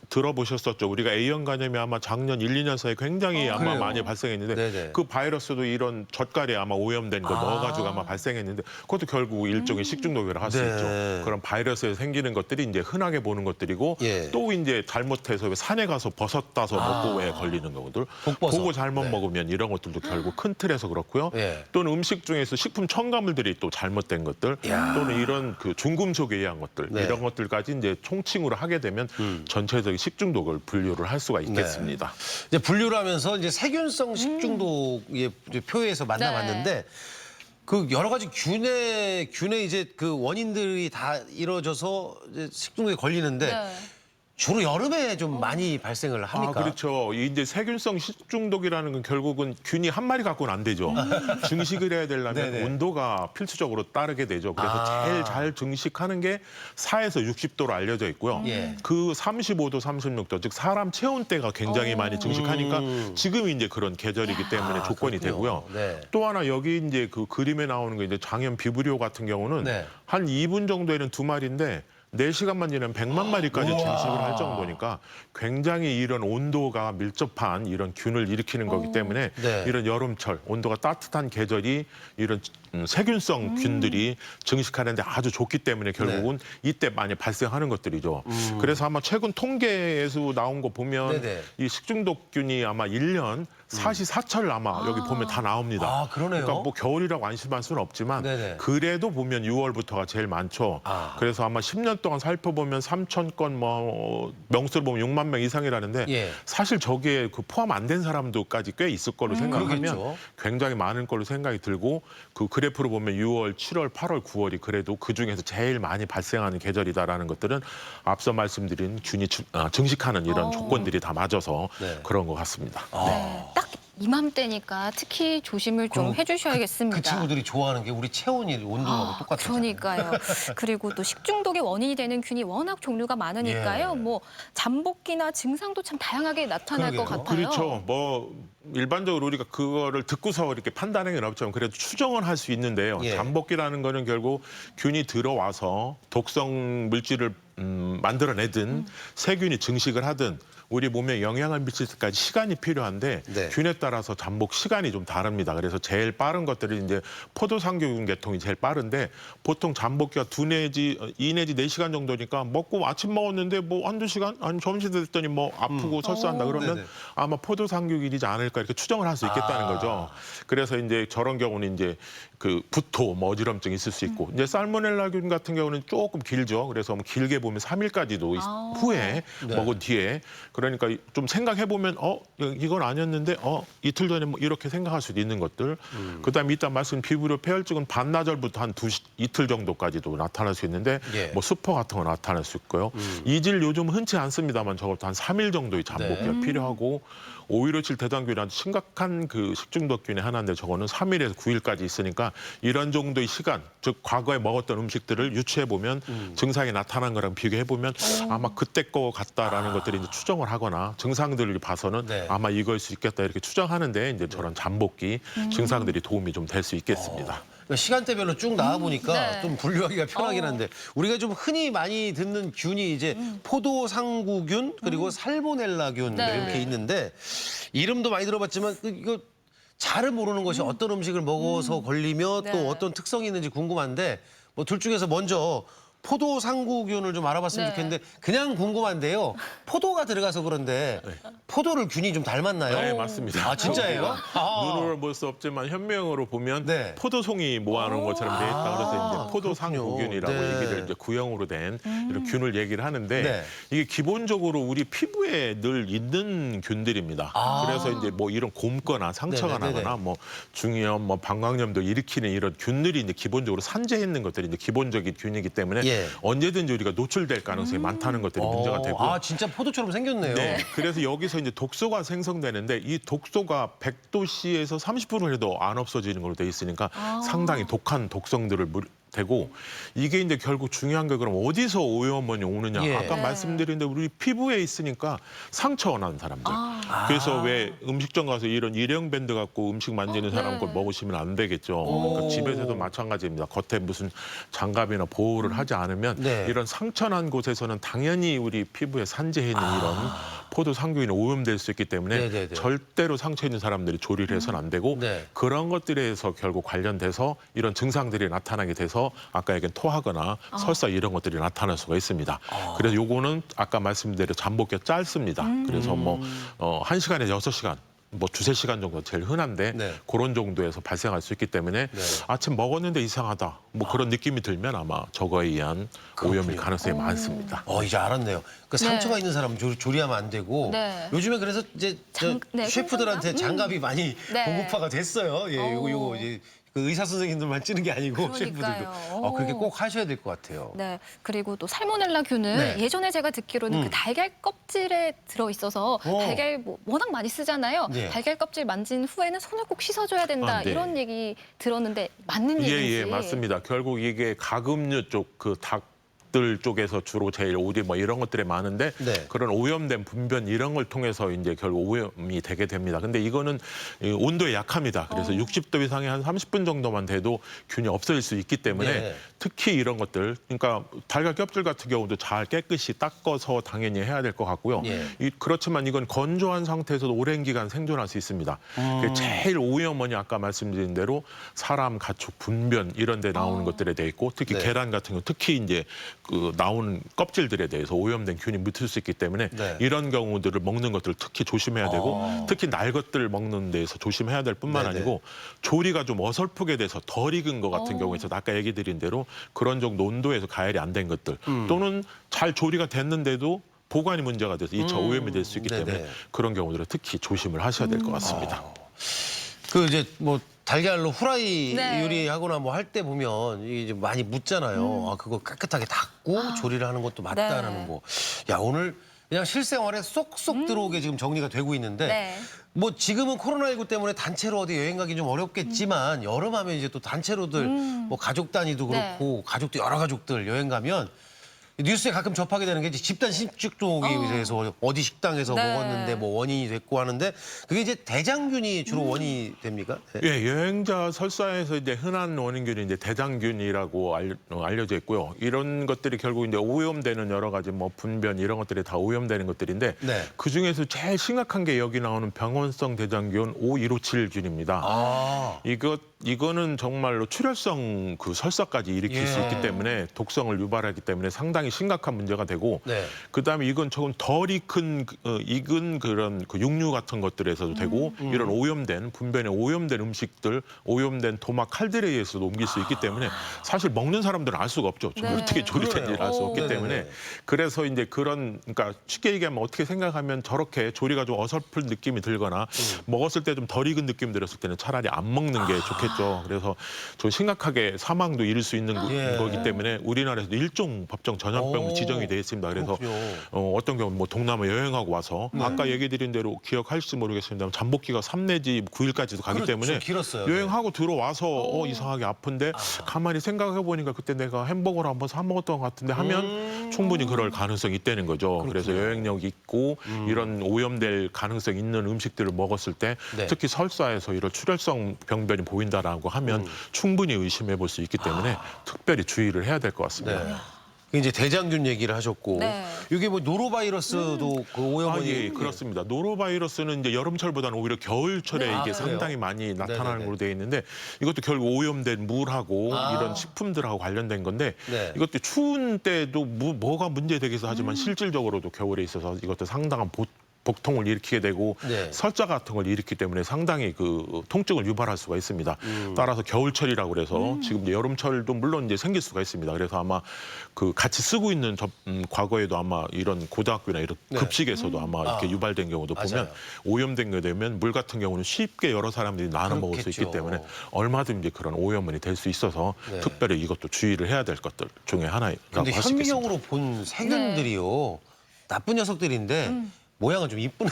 들어보셨었죠. 우리가 A형 간염이 아마 작년 1, 2년 사이에 굉장히 아마 그래요? 많이 발생했는데 네네. 그 바이러스도 이런 젓갈에 아마 오염된 거 넣어가지고 아마 발생했는데 그것도 결국 일종의 식중독이라 할 수 있죠. 그런 바이러스에 생기는 것들이 이제 흔하게 보는 것들이고 또 이제 잘못해서 왜 산에 가서 버섯 따서 먹고 왜 걸리는 거거든. 그거 잘못 먹으면 이런 것들도 결국 큰 틀에서 그렇고요. 또는 음식 중에서 식품 첨가물들이 또 잘못된 것들 또는 이런 그 중금속에 의한 것들 이런 것들까지 이제 총칭으로 하게 되면 전체적인 식중독을 분류를 할 수가 있겠습니다. 이제 분류를 하면서 이제 세균성 식중독의 표에서 만나봤는데 그 여러 가지 균의 이제 그 원인들이 다 이루어져서 이제 식중독에 걸리는데 주로 여름에 좀 많이 발생을 합니까? 그렇죠. 이제 세균성 식중독이라는 건 결국은 균이 한 마리 갖고는 안 되죠. 증식을 해야 되려면 온도가 필수적으로 따르게 되죠. 그래서 제일 잘 증식하는 게 4에서 60도로 알려져 있고요. 그 35도, 36도, 즉 사람 체온대가 굉장히 많이 증식하니까 지금이 이제 그런 계절이기 때문에 조건이 되고요. 또 하나 여기 이제 그 그림에 나오는 게 이제 장염 비브리오 같은 경우는 한 2분 정도에는 2마리인데 4시간만 지나면 100만 마리까지 증식을 할 정도니까 굉장히 이런 온도가 밀접한 이런 균을 일으키는 거기 때문에 이런 여름철 온도가 따뜻한 계절이 이런 세균성 균들이 증식하는데 아주 좋기 때문에 결국은 이때 많이 발생하는 것들이죠. 그래서 아마 최근 통계에서 나온 거 보면 이 식중독균이 아마 1년 사시사철 아마 여기 보면 다 나옵니다. 그러네요. 그러니까 뭐 겨울이라고 안심할 수는 없지만 그래도 보면 6월부터가 제일 많죠. 그래서 아마 10년 동안 살펴보면 3,000건 뭐 명수로 보면 6만 명 이상이라는데 사실 저기에 그 포함 안 된 사람도까지 꽤 있을 걸로 생각하면 그러겠죠. 굉장히 많은 걸로 생각이 들고 그 그래프로 보면 6월, 7월, 8월, 9월이 그래도 그중에서 제일 많이 발생하는 계절이다라는 것들은 앞서 말씀드린 균이 증식하는 이런 조건들이 다 맞아서 그런 것 같습니다. 딱 이맘때니까 특히 조심을 좀 해주셔야겠습니다. 그 친구들이 좋아하는 게 우리 체온이 온도하고 똑같아요. 그러니까요. 그리고 또 식중독의 원인이 되는 균이 워낙 종류가 많으니까요. 뭐 잠복기나 증상도 참 다양하게 나타날 것 같아요. 그렇죠. 뭐 일반적으로 우리가 그거를 듣고서 이렇게 판단하기는 없지만 그래도 추정은 할 수 있는데요. 잠복기라는 거는 결국 균이 들어와서 독성 물질을 만들어내든 세균이 증식을 하든 우리 몸에 영향을 미칠 때까지 시간이 필요한데 균에 따라서 잠복 시간이 좀 다릅니다. 그래서 제일 빠른 것들이 이제 포도상구균 계통이 제일 빠른데 보통 잠복기가 2 내지 4시간 정도니까 먹고 아침 먹었는데 뭐 1-2시간 아니 점심 됐더니 뭐 아프고 설사한다 그러면 아마 포도상구균이지 않을까 이렇게 추정을 할 수 있겠다는 거죠. 그래서 이제 저런 경우는 이제 그 구토, 뭐 어지럼증이 있을 수 있고 이제 살모넬라균 같은 경우는 조금 길죠. 그래서 뭐 길게 보면 3일까지도 후에 먹은 뒤에 그러니까 좀 생각해 보면 이건 아니었는데 이틀 전에 뭐 이렇게 생각할 수도 있는 것들. 그다음에 이따 말씀 비브리오 폐혈증은 반나절부터 한 이틀 정도까지도 나타날 수 있는데 뭐 수포 같은 거 나타날 수 있고요. 이질 요즘 흔치 않습니다만 적어도 한 3일 정도의 잠복기가 필요하고 5.15.7 대장균이라는 심각한 그 식중독균의 하나인데 저거는 3일에서 9일까지 있으니까 이런 정도의 시간, 즉 과거에 먹었던 음식들을 유추해 보면 증상이 나타난 거랑 비교해 보면 아마 그때 거 같다라는 것들이 이제 추정을 하거나 증상들을 봐서는 아마 이거일 수 있겠다 이렇게 추정하는데 이제 저런 잠복기 증상들이 도움이 좀 될 수 있겠습니다. 시간대별로 쭉 나와 보니까 좀 분류하기가 편하긴 한데 우리가 좀 흔히 많이 듣는 균이 이제 포도상구균 그리고 살모넬라균 이렇게 있는데 이름도 많이 들어봤지만 이거 잘은 모르는 것이 어떤 음식을 먹어서 걸리며 또 어떤 특성이 있는지 궁금한데 뭐 둘 중에서 먼저 포도상구균을 좀 알아봤으면 좋겠는데 그냥 궁금한데요. 포도가 들어가서 그런데 포도를 균이 좀 닮았나요? 네, 맞습니다. 아, 진짜예요? 눈으로 볼 수 없지만 현명으로 보면 포도송이 모아놓은 것처럼 돼 있다. 그래서 이제 포도상구균이라고 얘기를 이제 구형으로 된 이런 균을 얘기를 하는데 이게 기본적으로 우리 피부에 늘 있는 균들입니다. 그래서 이제 뭐 이런 곰거나 상처가 나거나 뭐 중이염, 뭐 방광염도 일으키는 이런 균들이 이제 기본적으로 산재해 있는 것들이 이제 기본적인 균이기 때문에 언제든지 우리가 노출될 가능성이 많다는 것들이 문제가 되고. 아, 진짜 포도처럼 생겼네요. 네. 그래서 여기서 이제 독소가 생성되는데 이 독소가 100도씨에서 30분을 해도 안 없어지는 걸로 돼 있으니까 상당히 독한 독성들을 되고 이게 이제 결국 중요한 게 그럼 어디서 오염원이 오느냐. 아까 말씀드린 대로 우리 피부에 있으니까 상처가 나는 사람들. 그래서 왜 음식점 가서 이런 일회용 밴드 갖고 음식 만지는 사람 걸 먹으시면 안 되겠죠. 그러니까 집에서도 마찬가지입니다. 겉에 무슨 장갑이나 보호를 하지 않으면 이런 상처 난 곳에서는 당연히 우리 피부에 산재해 있는 이런 포도 상균이 오염될 수 있기 때문에 절대로 상처 있는 사람들이 조리를 해서는 안 되고 그런 것들에서 결국 관련돼서 이런 증상들이 나타나게 돼서 아까 얘기한 토하거나 설사 이런 것들이 나타날 수가 있습니다. 그래서 요거는 아까 말씀드린 잠복기가 짧습니다. 그래서 뭐 1시간에 6시간 뭐 2~3시간 정도 제일 흔한데 그런 정도에서 발생할 수 있기 때문에 아침 먹었는데 이상하다 뭐 그런 느낌이 들면 아마 저거에 의한 오염일 가능성이 많습니다. 이제 알았네요. 그 상처가 있는 사람은 조리하면 안 되고 요즘에 그래서 이제 셰프들한테 장갑이 많이 공급화가 됐어요. 요거 이제 그 의사 선생님들만 찌는 게 아니고 셰프들도 그렇게 꼭 하셔야 될 것 같아요. 네, 그리고 또 살모넬라균은 예전에 제가 듣기로는 그 달걀 껍질에 들어 있어서 달걀 뭐 워낙 많이 쓰잖아요. 달걀 껍질 만진 후에는 손을 꼭 씻어줘야 된다 이런 얘기 들었는데 맞는 얘기인지? 예, 맞습니다. 결국 이게 가금류 쪽 그 닭들 쪽에서 주로 제일 오리 뭐 이런 것들이 많은데 그런 오염된 분변 이런 걸 통해서 이제 결국 오염이 되게 됩니다. 근데 이거는 온도에 약합니다. 그래서 60도 이상의 한 30분 정도만 돼도 균이 없어질 수 있기 때문에 특히 이런 것들 그러니까 달걀 껍질 같은 경우도 잘 깨끗이 닦아서 당연히 해야 될 것 같고요. 그렇지만 이건 건조한 상태에서도 오랜 기간 생존할 수 있습니다. 제일 오염원이 아까 말씀드린 대로 사람, 가축, 분변 이런 데 나오는 것들에 대해 있고 특히 계란 같은 경우 특히 이제 그 나오는 껍질들에 대해서 오염된 균이 묻을 수 있기 때문에 이런 경우들을 먹는 것들을 특히 조심해야 되고 특히 날 것들을 먹는 데에서 조심해야 될 뿐만 아니고 조리가 좀 어설프게 돼서 덜 익은 것 같은 경우에 있어서 아까 얘기 드린 대로 그런 정도 온도에서 가열이 안 된 것들 또는 잘 조리가 됐는데도 보관이 문제가 돼서 2차 오염이 될 수 있기 때문에 그런 경우들은 특히 조심을 하셔야 될 것 같습니다. 그 이제 뭐 달걀로 후라이 요리하거나 뭐 할 때 보면 이제 많이 묻잖아요. 그거 깨끗하게 닦고 조리를 하는 것도 맞다라는 거. 야, 오늘 그냥 실생활에 쏙쏙 들어오게 지금 정리가 되고 있는데 뭐 지금은 코로나19 때문에 단체로 어디 여행 가기 좀 어렵겠지만 여름하면 이제 또 단체로들 뭐 가족 단위도 그렇고 가족도 여러 가족들 여행 가면 뉴스에 가끔 접하게 되는 게 이제 집단 식중독에 의해서 어디 식당에서 먹었는데 뭐 원인이 됐고 하는데 그게 이제 대장균이 주로 원인이 됩니까? 예, 여행자 설사에서 이제 흔한 원인균이 이제 대장균이라고 알려져 있고요. 이런 것들이 결국 이제 오염되는 여러 가지 뭐 분변 이런 것들이 다 오염되는 것들인데 그 중에서 제일 심각한 게 여기 나오는 병원성 대장균 5157균입니다. 이거는 정말로 출혈성 그 설사까지 일으킬 수 있기 때문에 독성을 유발하기 때문에 상당히 심각한 문제가 되고 그다음에 이건 조금 덜 익은 그런 그 육류 같은 것들에서도 되고 이런 오염된 분변에 오염된 음식들, 오염된 도막 칼들에 의해서도 옮길 수 있기 때문에 사실 먹는 사람들은 알 수가 없죠. 어떻게 조리된지를 알 수 없기 때문에 그래서 이제 그러니까 쉽게 얘기하면 어떻게 생각하면 저렇게 조리가 좀 어설픈 느낌이 들거나 먹었을 때 좀 덜 익은 느낌 들었을 때는 차라리 안 먹는 게 좋겠죠. 그래서 좀 심각하게 사망도 이를 수 있는 거기 때문에 우리나라에서도 일종 법정 전염병으로 지정이 되어 있습니다. 그래서 어떤 경우 뭐 동남아 여행하고 와서 아까 얘기 드린 대로 기억하실지 모르겠습니다만 잠복기가 3 내지 9일까지도 가기 때문에 여행하고 들어와서 이상하게 아픈데 가만히 생각해 보니까 그때 내가 햄버거를 한번 사 먹었던 것 같은데 하면 충분히 그럴 가능성이 있다는 거죠. 그래서 여행력 있고 이런 오염될 가능성 있는 음식들을 먹었을 때 특히 설사에서 이런 출혈성 병변이 보인다라고 하면 충분히 의심해 볼 수 있기 때문에 특별히 주의를 해야 될 것 같습니다. 이제 대장균 얘기를 하셨고 이게 뭐 노로바이러스도 그 오염원이 그렇습니다. 노로바이러스는 이제 여름철보다는 오히려 겨울철에 이게 상당히 많이 나타나는 걸로 되어 있는데 이것도 결국 오염된 물하고 이런 식품들하고 관련된 건데 이것도 추운 때도 뭐가 문제되겠어 하지만 실질적으로도 겨울에 있어서 이것도 상당한 복통을 일으키게 되고 네. 설자 같은 걸 일으키기 때문에 상당히 그 통증을 유발할 수가 있습니다. 따라서 겨울철이라고 그래서 지금 이제 여름철도 물론 이제 생길 수가 있습니다. 그래서 아마 그 같이 쓰고 있는 과거에도 아마 이런 고등학교나 이런 네. 급식에서도 아마 이렇게 유발된 경우도 맞아요. 보면 오염된 게 되면 물 같은 경우는 쉽게 여러 사람들이 나눠 먹을 수 있기 그렇겠죠. 때문에 얼마든지 그런 오염원이 될 수 있어서 네. 특별히 이것도 주의를 해야 될 것들 중에 하나라고 근데 할 수 있겠습니다. 현미경으로 본 세균들이요. 나쁜 녀석들인데 모양은 좀 이쁘네.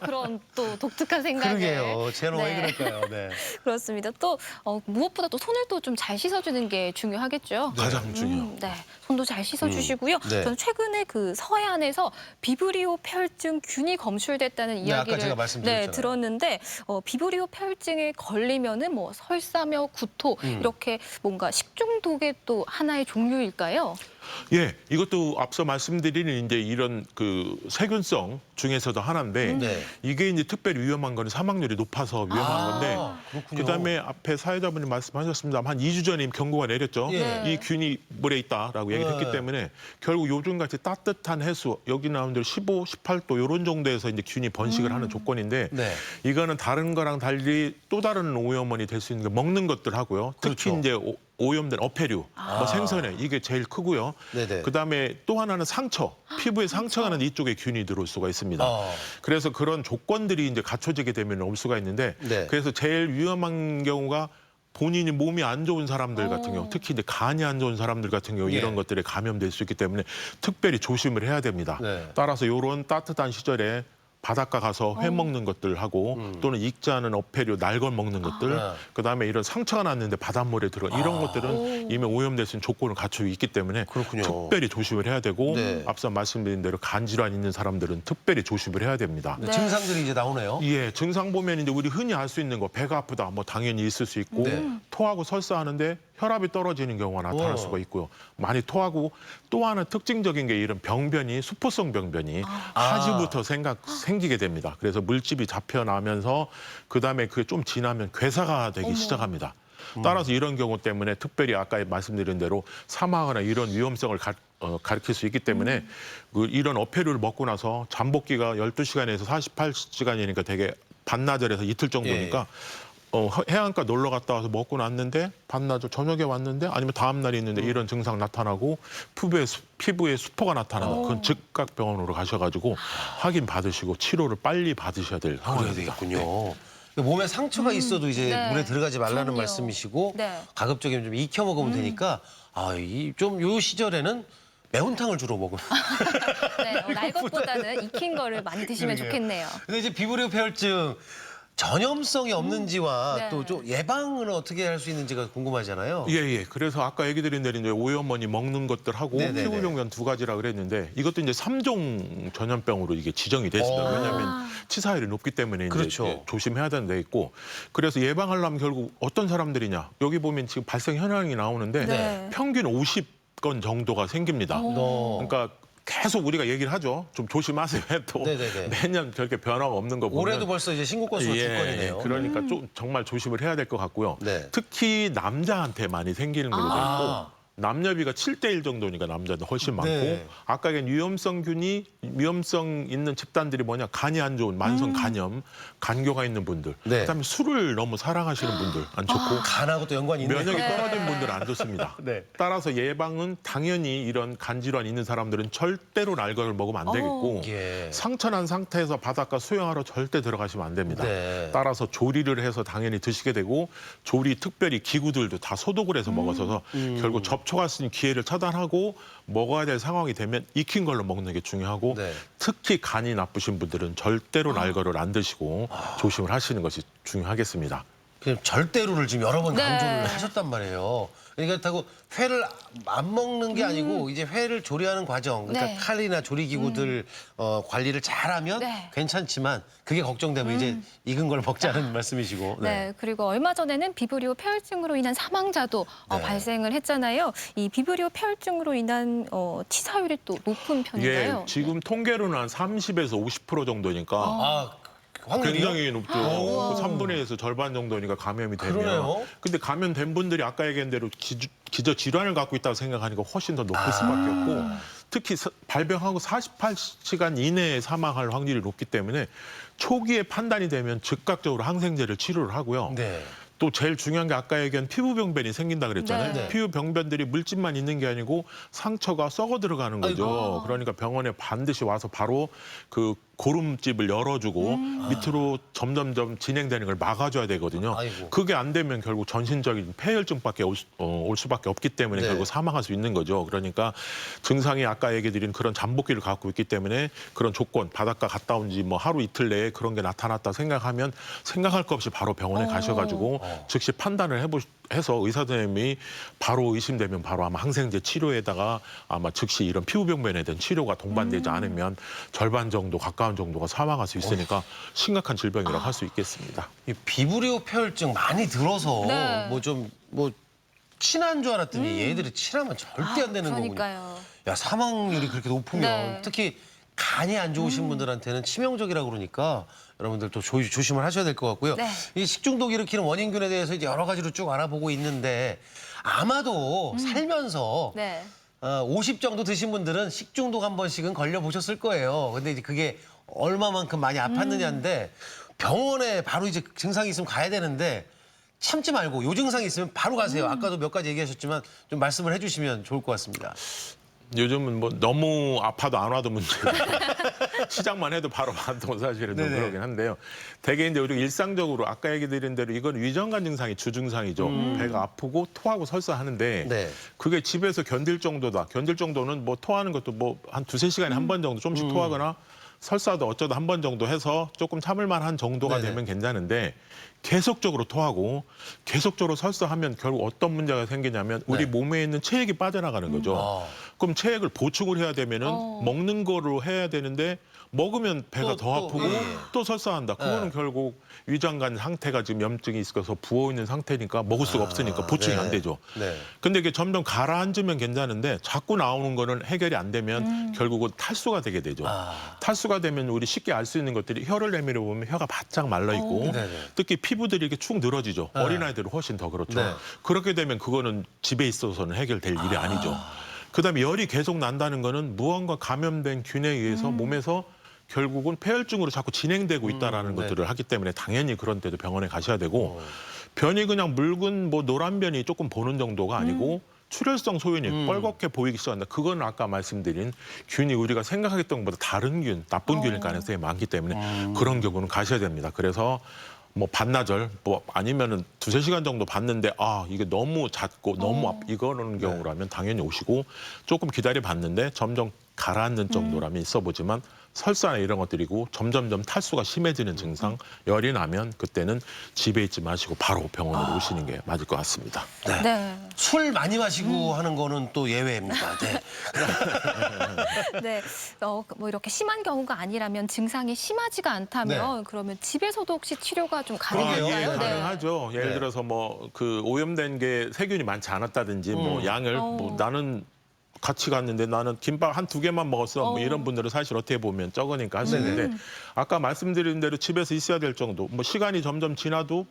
그런 또 독특한 생각을. 그러게요. 쟤는 왜 네. 그럴까요? 네. 그렇습니다. 또 무엇보다 또 손을 또 좀 잘 씻어주는 게 중요하겠죠. 가장 중요해요. 네, 손도 잘 씻어주시고요. 네. 저는 최근에 그 서해안에서 비브리오 폐혈증 균이 검출됐다는 네, 이야기를 아까 제가 말씀드렸잖아요. 들었는데 비브리오 폐혈증에 걸리면은 뭐 설사며 구토 이렇게 뭔가 식중독의 또 하나의 종류일까요? 예, 이것도 앞서 말씀드린 이제 이런 그 세균성 중에서도 하나인데 네. 이게 이제 특별히 위험한 거는 사망률이 높아서 위험한 건데 그렇군요. 그다음에 앞에 사회자분이 말씀하셨습니다. 한 2주 전에 경고가 내렸죠. 예. 이 균이 물에 있다라고 얘기를 했기 때문에 결국 요즘같이 따뜻한 해수 여기 나온 대로 15, 18도 이런 정도에서 이제 균이 번식을 하는 조건인데 네. 이거는 다른 거랑 달리 또 다른 오염원이 될 수 있는 게 먹는 것들 하고요. 특히 그렇죠. 이제 오염된 어패류, 뭐 생선에 이게 제일 크고요. 네네. 그다음에 또 하나는 상처, 피부에 상처가 나는 이쪽에 균이 들어올 수가 있습니다. 그래서 그런 조건들이 이제 갖춰지게 되면 올 수가 있는데 네. 그래서 제일 위험한 경우가 본인이 몸이 안 좋은 사람들 같은 경우, 특히 이제 간이 안 좋은 사람들 같은 경우 이런 것들에 감염될 수 있기 때문에 특별히 조심을 해야 됩니다. 네. 따라서 이런 따뜻한 시절에 바닷가 가서 회 먹는 것들 하고 또는 익지 않은 어패류, 날걸 먹는 것들 그다음에 이런 상처가 났는데 바닷물에 들어 이런 것들은 이미 오염될 수 있는 조건을 갖추고 있기 때문에 그렇군요. 특별히 조심을 해야 되고 네. 앞서 말씀드린 대로 간 질환 있는 사람들은 특별히 조심을 해야 됩니다. 네. 증상들이 이제 나오네요. 예, 증상 보면 이제 우리 흔히 알 수 있는 거 배가 아프다 뭐 당연히 있을 수 있고 네. 토하고 설사하는데 혈압이 떨어지는 경우가 나타날 수가 있고요. 많이 토하고 또 하나 특징적인 게 이런 병변이 수포성 병변이 하지부터 생기게 됩니다. 그래서 물집이 잡혀나면서 그다음에 그게 좀 지나면 괴사가 되기 시작합니다. 따라서 이런 경우 때문에 특별히 아까 말씀드린 대로 사망하거나 이런 위험성을 가리킬 수 있기 때문에 이런 어패류를 먹고 나서 잠복기가 12시간에서 48시간이니까 되게 반나절에서 이틀 정도니까 해안가 놀러 갔다 와서 먹고 났는데 반나절 저녁에 왔는데 아니면 다음 날이 있는데 이런 증상 나타나고 피부에 수포가 나타나면 그건 즉각 병원으로 가셔가지고 확인 받으시고 치료를 빨리 받으셔야 될 그래야 상황입니다. 되겠군요. 몸에 상처가 있어도 이제 네. 물에 들어가지 말라는 그럼요. 말씀이시고 네. 가급적이면 좀 익혀 먹으면 되니까 좀 요 시절에는 매운탕을 주로 먹으면. 네, 날 것보다는 익힌 거를 많이 드시면 그러게요. 좋겠네요. 근데 이제 비브리오 폐혈증 전염성이 없는지와 네. 또 좀 예방을 어떻게 할 수 있는지가 궁금하잖아요. 예. 그래서 아까 얘기 드린 대로 이제 오염원이 먹는 것들하고 네네네. 피부 종류는 두 가지라 그랬는데 이것도 이제 3종 전염병으로 이게 지정이 됐습니다. 왜냐하면 치사율이 높기 때문에 이제 그렇죠. 조심해야 되는 데 있고 그래서 예방하려면 결국 어떤 사람들이냐 여기 보면 지금 발생 현황이 나오는데 네. 평균 50건 정도가 생깁니다. 그러니까 계속 우리가 얘기를 하죠. 좀 조심하세요. 또 네네네. 매년 저렇게 변화가 없는 거 보면 올해도 벌써 이제 신고 건수가 두 건이네요. 그러니까 좀 정말 조심을 해야 될 것 같고요. 네. 특히 남자한테 많이 생기는 걸로 돼 있고 남녀비가 7대1 정도니까 남자도 훨씬 많고 네. 아까 얘기한 위험성 있는 집단들이 뭐냐 간이 안 좋은 만성 간염, 간교가 있는 분들 네. 그다음에 술을 너무 사랑하시는 분들 안 좋고 간하고 또 연관이 있네요. 면역이 떨어진 분들은 안 좋습니다. 네. 따라서 예방은 당연히 이런 간질환 있는 사람들은 절대로 날것을 먹으면 안 되겠고 예. 상처난 상태에서 바닷가 수영하러 절대 들어가시면 안 됩니다. 네. 따라서 조리를 해서 당연히 드시게 되고 조리 특별히 기구들도 다 소독을 해서 먹어서 결국 접촉할 수 있는 기회를 차단하고 먹어야 될 상황이 되면 익힌 걸로 먹는 게 중요하고 네. 특히 간이 나쁘신 분들은 절대로 날거를 안 드시고 조심을 하시는 것이 중요하겠습니다. 그냥 절대로를 지금 여러 번 네. 강조를 하셨단 말이에요. 그러니까 그렇다고 회를 안 먹는 게 아니고 이제 회를 조리하는 과정, 그러니까 네. 칼이나 조리기구들 관리를 잘하면 네. 괜찮지만 그게 걱정되면 이제 익은 걸 먹자는 말씀이시고. 네, 그리고 얼마 전에는 비브리오 폐혈증으로 인한 사망자도 네. 발생을 했잖아요. 이 비브리오 폐혈증으로 인한 치사율이 또 높은 편인가요? 예, 지금 통계로는 한 30에서 50% 정도니까 확률이요? 굉장히 높죠. 3분의 1에서 절반 정도니까 감염이 되면. 그러네요. 근데 감염된 분들이 아까 얘기한 대로 기저 질환을 갖고 있다고 생각하니까 훨씬 더 높을 수밖에 없고 특히 발병하고 48시간 이내에 사망할 확률이 높기 때문에 초기에 판단이 되면 즉각적으로 항생제를 치료를 하고요. 네. 또 제일 중요한 게 아까 얘기한 피부병변이 생긴다 그랬잖아요. 네. 피부병변들이 물집만 있는 게 아니고 상처가 썩어 들어가는 거죠. 아이고. 그러니까 병원에 반드시 와서 바로 그 고름집을 열어주고 밑으로 점점점 진행되는 걸 막아줘야 되거든요. 아이고. 그게 안 되면 결국 전신적인 폐혈증밖에 올 수밖에 없기 때문에 네. 결국 사망할 수 있는 거죠. 그러니까 증상이 아까 얘기 드린 그런 잠복기를 갖고 있기 때문에 그런 조건, 바닷가 갔다 온 지 뭐 하루 이틀 내에 그런 게 나타났다 생각하면 생각할 것 없이 바로 병원에 가셔가지고 즉시 판단을 해서 의사 선생님이 바로 의심되면 바로 아마 항생제 치료에다가 아마 즉시 이런 피부병변에 대한 치료가 동반되지 않으면 절반 정도 가까운 정도가 사망할 수 있으니까 심각한 질병이라고 할 수 있겠습니다. 이 비브리오 폐혈증 많이 들어서 네. 뭐 친한 줄 알았더니 얘들이 친하면 절대 안 되는 거군요. 그러니까요. 야, 사망률이 그렇게 높으면 네. 특히 간이 안 좋으신 분들한테는 치명적이라고 그러니까 여러분들 또 조심을 하셔야 될 것 같고요. 네. 이 식중독 일으키는 원인균에 대해서 이제 여러 가지로 쭉 알아보고 있는데 아마도 살면서 네. 50 정도 드신 분들은 식중독 한 번씩은 걸려보셨을 거예요. 근데 이제 그게 얼마만큼 많이 아팠느냐인데 병원에 바로 이제 증상이 있으면 가야 되는데 참지 말고 요 증상이 있으면 바로 가세요. 아까도 몇 가지 얘기하셨지만 좀 말씀을 해주시면 좋을 것 같습니다. 요즘은 뭐 너무 아파도 안 와도 문제고 시작만 해도 바로 와도 사실은 좀 네네. 그러긴 한데요. 대개 이제 우리가 일상적으로 아까 얘기 드린 대로 이건 위장관 증상이 주증상이죠. 배가 아프고 토하고 설사하는데 네. 그게 집에서 견딜 정도다. 견딜 정도는 뭐 토하는 것도 뭐 한 2~3시간에 한 번 정도 좀씩 토하거나 설사도 어쩌다 한 번 정도 해서 조금 참을 만한 정도가 네네. 되면 괜찮은데 계속적으로 토하고 계속적으로 설사하면 결국 어떤 문제가 생기냐면 우리 네. 몸에 있는 체액이 빠져나가는 거죠. 그럼 체액을 보충을 해야 되면은 먹는 거로 해야 되는데 먹으면 배가 더 아프고 또 설사한다. 그거는 결국 위장관 상태가 지금 염증이 있어서 부어 있는 상태니까 먹을 수가 없으니까 보충이 안 되죠. 네. 근데 이게 점점 가라앉으면 괜찮은데 자꾸 나오는 거는 해결이 안 되면 결국은 탈수가 되게 되죠. 탈수가 되면 우리 쉽게 알 수 있는 것들이 혀를 내밀어 보면 혀가 바짝 말라 있고 네네. 특히 피부들이 이렇게 축 늘어지죠. 어린아이들은 훨씬 더 그렇죠. 네. 그렇게 되면 그거는 집에 있어서는 해결될 일이 아니죠. 그다음에 열이 계속 난다는 거는 무언가 감염된 균에 의해서 몸에서 결국은 폐혈증으로 자꾸 진행되고 있다라는 것들을 하기 때문에 당연히 그런 때도 병원에 가셔야 되고 변이 그냥 묽은 뭐 노란 변이 조금 보는 정도가 아니고 출혈성 소변이 뻘겋게 보이기 시작한다. 그건 아까 말씀드린 균이 우리가 생각했던 것보다 다른 균, 나쁜 균일 가능성이 많기 때문에 그런 경우는 가셔야 됩니다. 그래서 뭐 반나절 뭐 아니면은 2~3시간 정도 봤는데 아 이게 너무 잦고 너무 이거는 경우라면 당연히 오시고 조금 기다려 봤는데 점점 가라앉는 정도라면 있어보지만 설사나 이런 것들이고 점점점 탈수가 심해지는 증상, 열이 나면 그때는 집에 있지 마시고 바로 병원으로 오시는 게 맞을 것 같습니다. 네. 네. 술 많이 마시고 하는 거는 또 예외입니다. 네. 네. 뭐 이렇게 심한 경우가 아니라면 증상이 심하지가 않다면 그러면 집에서도 혹시 치료가 좀 가능할까요? 예, 가능하죠. 예를 들어서 뭐 그 오염된 게 세균이 많지 않았다든지 뭐 양을 뭐 나는 같이 갔는데 나는 김밥 한 2개만 먹었어. 뭐 이런 분들은 사실 어떻게 보면 적으니까 할 수 있는데 아까 말씀드린 대로 집에서 있어야 될 정도. 뭐 시간이 점점 지나도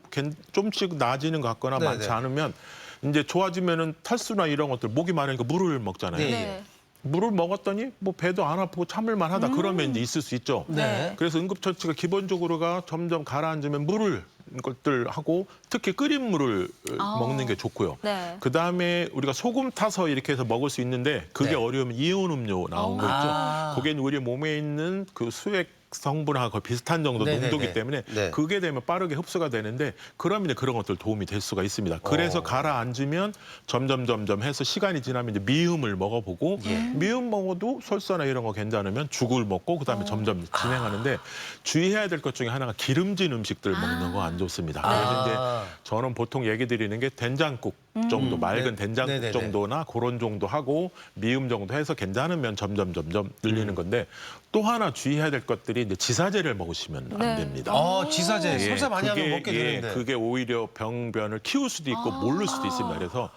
좀씩 나아지는 것 같거나 네네. 많지 않으면 이제 좋아지면은 탈수나 이런 것들 목이 마르니까 물을 먹잖아요. 네. 물을 먹었더니 뭐 배도 안 아프고 참을만 하다. 그러면 이제 있을 수 있죠. 네. 그래서 응급처치가 기본적으로가 점점 가라앉으면 물을 것들 하고 특히 끓인 물을 먹는 게 좋고요. 네. 그다음에 우리가 소금 타서 이렇게 해서 먹을 수 있는데 그게 어려우면 이온 음료 나온 거 있죠. 그게 우리 몸에 있는 그 수액 성분하고 거의 비슷한 정도 농도기 때문에 그게 되면 빠르게 흡수가 되는데 그러면 이제 그런 것들 도움이 될 수가 있습니다. 그래서 가라앉으면 점점 해서 시간이 지나면 이제 미음을 먹어보고 미음 먹어도 설사나 이런 거 괜찮으면 죽을 먹고 그다음에 점점 진행하는데 주의해야 될 것 중에 하나가 기름진 음식들 먹는 거 안 좋습니다. 그래서 이제 저는 보통 얘기 드리는 게 된장국 정도 맑은 된장국 정도나 그런 정도 하고 미음 정도 해서 괜찮으면 점점 늘리는 건데 또 하나 주의해야 될 것들이 이제 지사제를 먹으시면 안 됩니다. 지사제. 설사 많이 하면 먹게 되는데. 그게 오히려 병변을 키울 수도 있고 모를 수도 있습니다. 그래서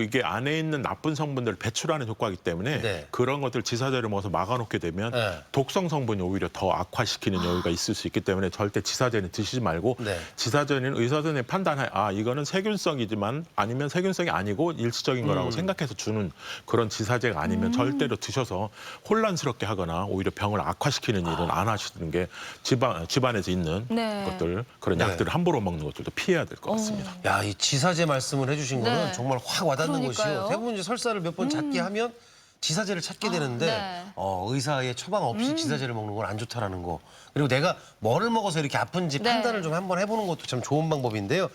이게 안에 있는 나쁜 성분들을 배출하는 효과이기 때문에 네. 그런 것들 지사제를 먹어서 막아놓게 되면 독성 성분이 오히려 더 악화시키는 여유가 있을 수 있기 때문에 절대 지사제는 드시지 말고 지사제는 의사 선생님이 판단해 이거는 세균성이지만 아니면 세균성이 아니고 일시적인 거라고 생각해서 주는 그런 지사제가 아니면 절대로 드셔서 혼란스럽게 하거나 오히려 병을 악화시키는 일은 안 하시는 게 집안에서 있는 것들 그런 약들을 함부로 먹는 것들도 피해야 될 것 같습니다. 야, 이 지사제 말씀을 해주신 거는 정말 확 와닿는 그러니까요. 것이요. 대부분 이제 설사를 몇 번 찾게 하면 지사제를 찾게 되는데 의사의 처방 없이 지사제를 먹는 건 안 좋다라는 거. 그리고 내가 뭐를 먹어서 이렇게 아픈지 판단을 좀 한번 해보는 것도 참 좋은 방법인데요.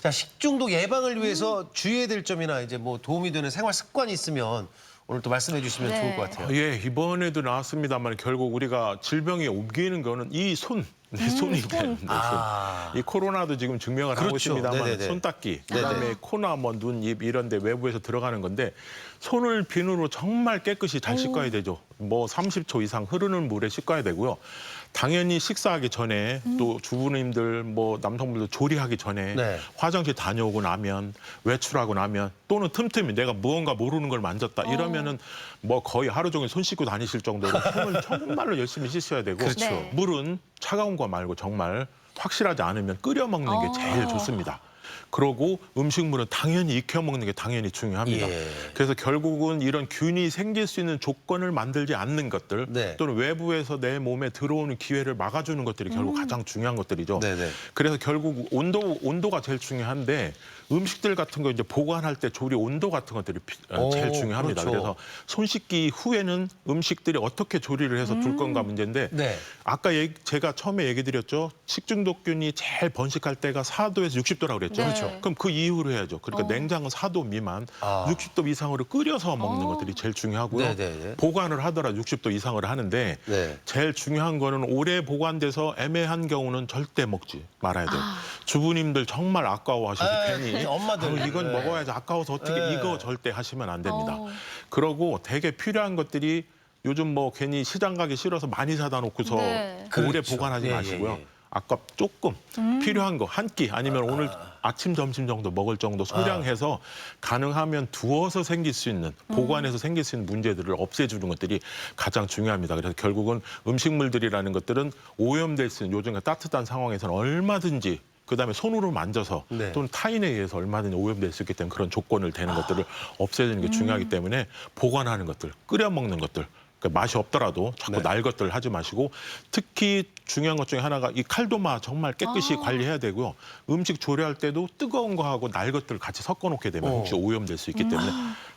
자, 식중독 예방을 위해서 주의해야 될 점이나 이제 뭐 도움이 되는 생활 습관이 있으면 오늘 또 말씀해 주시면 좋을 것 같아요. 예, 이번에도 나왔습니다만 결국 우리가 질병이 옮기는 거는 이 손. 손이 되는데 이 코로나도 지금 증명을 하고 있습니다만 손 닦기, 그다음에 코나 뭐 눈, 입 이런 데 외부에서 들어가는 건데 손을 비누로 정말 깨끗이 잘 씻어야 되죠. 뭐 30초 이상 흐르는 물에 씻어야 되고요. 당연히 식사하기 전에 또 주부님들 뭐 남성분들 조리하기 전에 화장실 다녀오고 나면 외출하고 나면 또는 틈틈이 내가 무언가 모르는 걸 만졌다 이러면은 뭐 거의 하루 종일 손 씻고 다니실 정도로 손을 정말로 열심히 씻어야 되고 물은 차가운 거 말고 정말 확실하지 않으면 끓여 먹는 게 제일 좋습니다. 그러고 음식물은 당연히 익혀 먹는 게 당연히 중요합니다. 그래서 결국은 이런 균이 생길 수 있는 조건을 만들지 않는 것들 또는 외부에서 내 몸에 들어오는 기회를 막아주는 것들이 결국 가장 중요한 것들이죠. 그래서 결국 온도가 제일 중요한데 음식들 같은 거 이제 보관할 때 조리 온도 같은 것들이 제일 중요합니다. 그래서 손 씻기 후에는 음식들이 어떻게 조리를 해서 둘 건가 문제인데 아까 제가 처음에 얘기 드렸죠. 식중독균이 제일 번식할 때가 4도에서 60도라고 그랬죠. 그럼 그 이후로 해야죠. 그러니까 냉장은 4도 미만, 60도 이상으로 끓여서 먹는 것들이 제일 중요하고요. 보관을 하더라도 60도 이상으로 하는데 제일 중요한 거는 오래 보관돼서 애매한 경우는 절대 먹지 말아야 돼요. 주부님들 정말 아까워하셔서 괜히 엄마들 이건 먹어야지 아까워서 어떻게 이거 절대 하시면 안 됩니다. 그러고 되게 필요한 것들이 요즘 뭐 괜히 시장 가기 싫어서 많이 사다 놓고서 오래 보관하지 마시고요. 아까 조금 필요한 거 한 끼 아니면 오늘 아침 점심 정도 먹을 정도 소량해서 가능하면 두어서 생길 수 있는 보관해서 생길 수 있는 문제들을 없애주는 것들이 가장 중요합니다. 그래서 결국은 음식물들이라는 것들은 오염될 수 있는 요즘 따뜻한 상황에서는 얼마든지 그다음에 손으로 만져서 또는 타인에 의해서 얼마든지 오염될 수 있기 때문에 그런 조건을 되는 것들을 없애주는 게 중요하기 때문에 보관하는 것들, 끓여 먹는 것들 그러니까 맛이 없더라도 자꾸 날 것들 하지 마시고 특히 중요한 것 중에 하나가 이 칼도마 정말 깨끗이 관리해야 되고요. 음식 조리할 때도 뜨거운 거하고 날 것들을 같이 섞어 놓게 되면 혹시 오염될 수 있기 때문에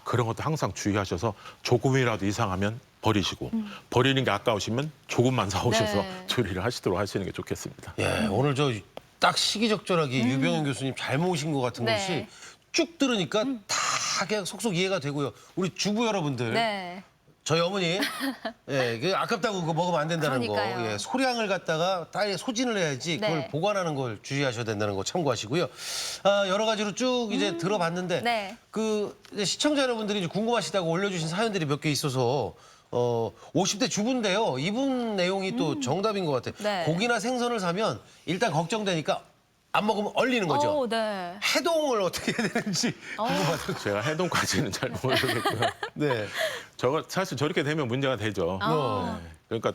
그런 것도 항상 주의하셔서 조금이라도 이상하면 버리시고 버리는 게 아까우시면 조금만 사오셔서 조리를 하시도록 하시는 게 좋겠습니다. 예, 오늘 저 딱 시기적절하게 유병현 교수님 잘 모신 것 같은 것이 쭉 들으니까 다 그냥 속속 이해가 되고요. 우리 주부 여러분들. 저희 어머니, 그 아깝다고 그거 먹으면 안 된다는 거. 소량을 갖다가 딸에 소진을 해야지 그걸 보관하는 걸 주의하셔야 된다는 거 참고하시고요. 여러 가지로 쭉 이제 들어봤는데 그 이제 시청자 여러분들이 이제 궁금하시다고 올려주신 사연들이 몇 개 있어서 50대 주부인데요. 이분 내용이 또 정답인 것 같아요. 고기나 생선을 사면 일단 걱정되니까 안 먹으면 얼리는 거죠. 해동을 어떻게 해야 되는지 궁금하다고. 제가 해동까지는 잘 모르겠고요. 사실 저렇게 되면 문제가 되죠. 그러니까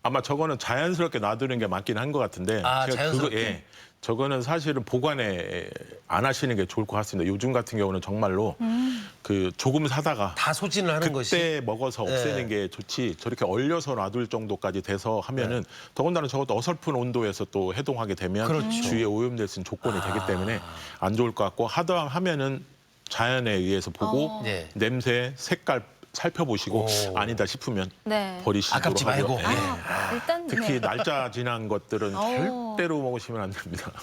아마 저거는 자연스럽게 놔두는 게 맞긴 한 것 같은데 자연스럽게. 저거는 사실은 보관에 안 하시는 게 좋을 것 같습니다. 요즘 같은 경우는 정말로 그 조금 사다가 다 소진을 하는 것이 그때 먹어서 없애는 게 좋지 저렇게 얼려서 놔둘 정도까지 돼서 하면은 더군다나 저것도 어설픈 온도에서 또 해동하게 되면 주위에 오염될 수 있는 조건이 되기 때문에 안 좋을 것 같고 하면은 자연에 의해서 보고 냄새, 색깔 살펴보시고 아니다 싶으면 버리시도록 아깝지 말고. 일단 특히 날짜 지난 것들은 절대로 먹으시면 안 됩니다.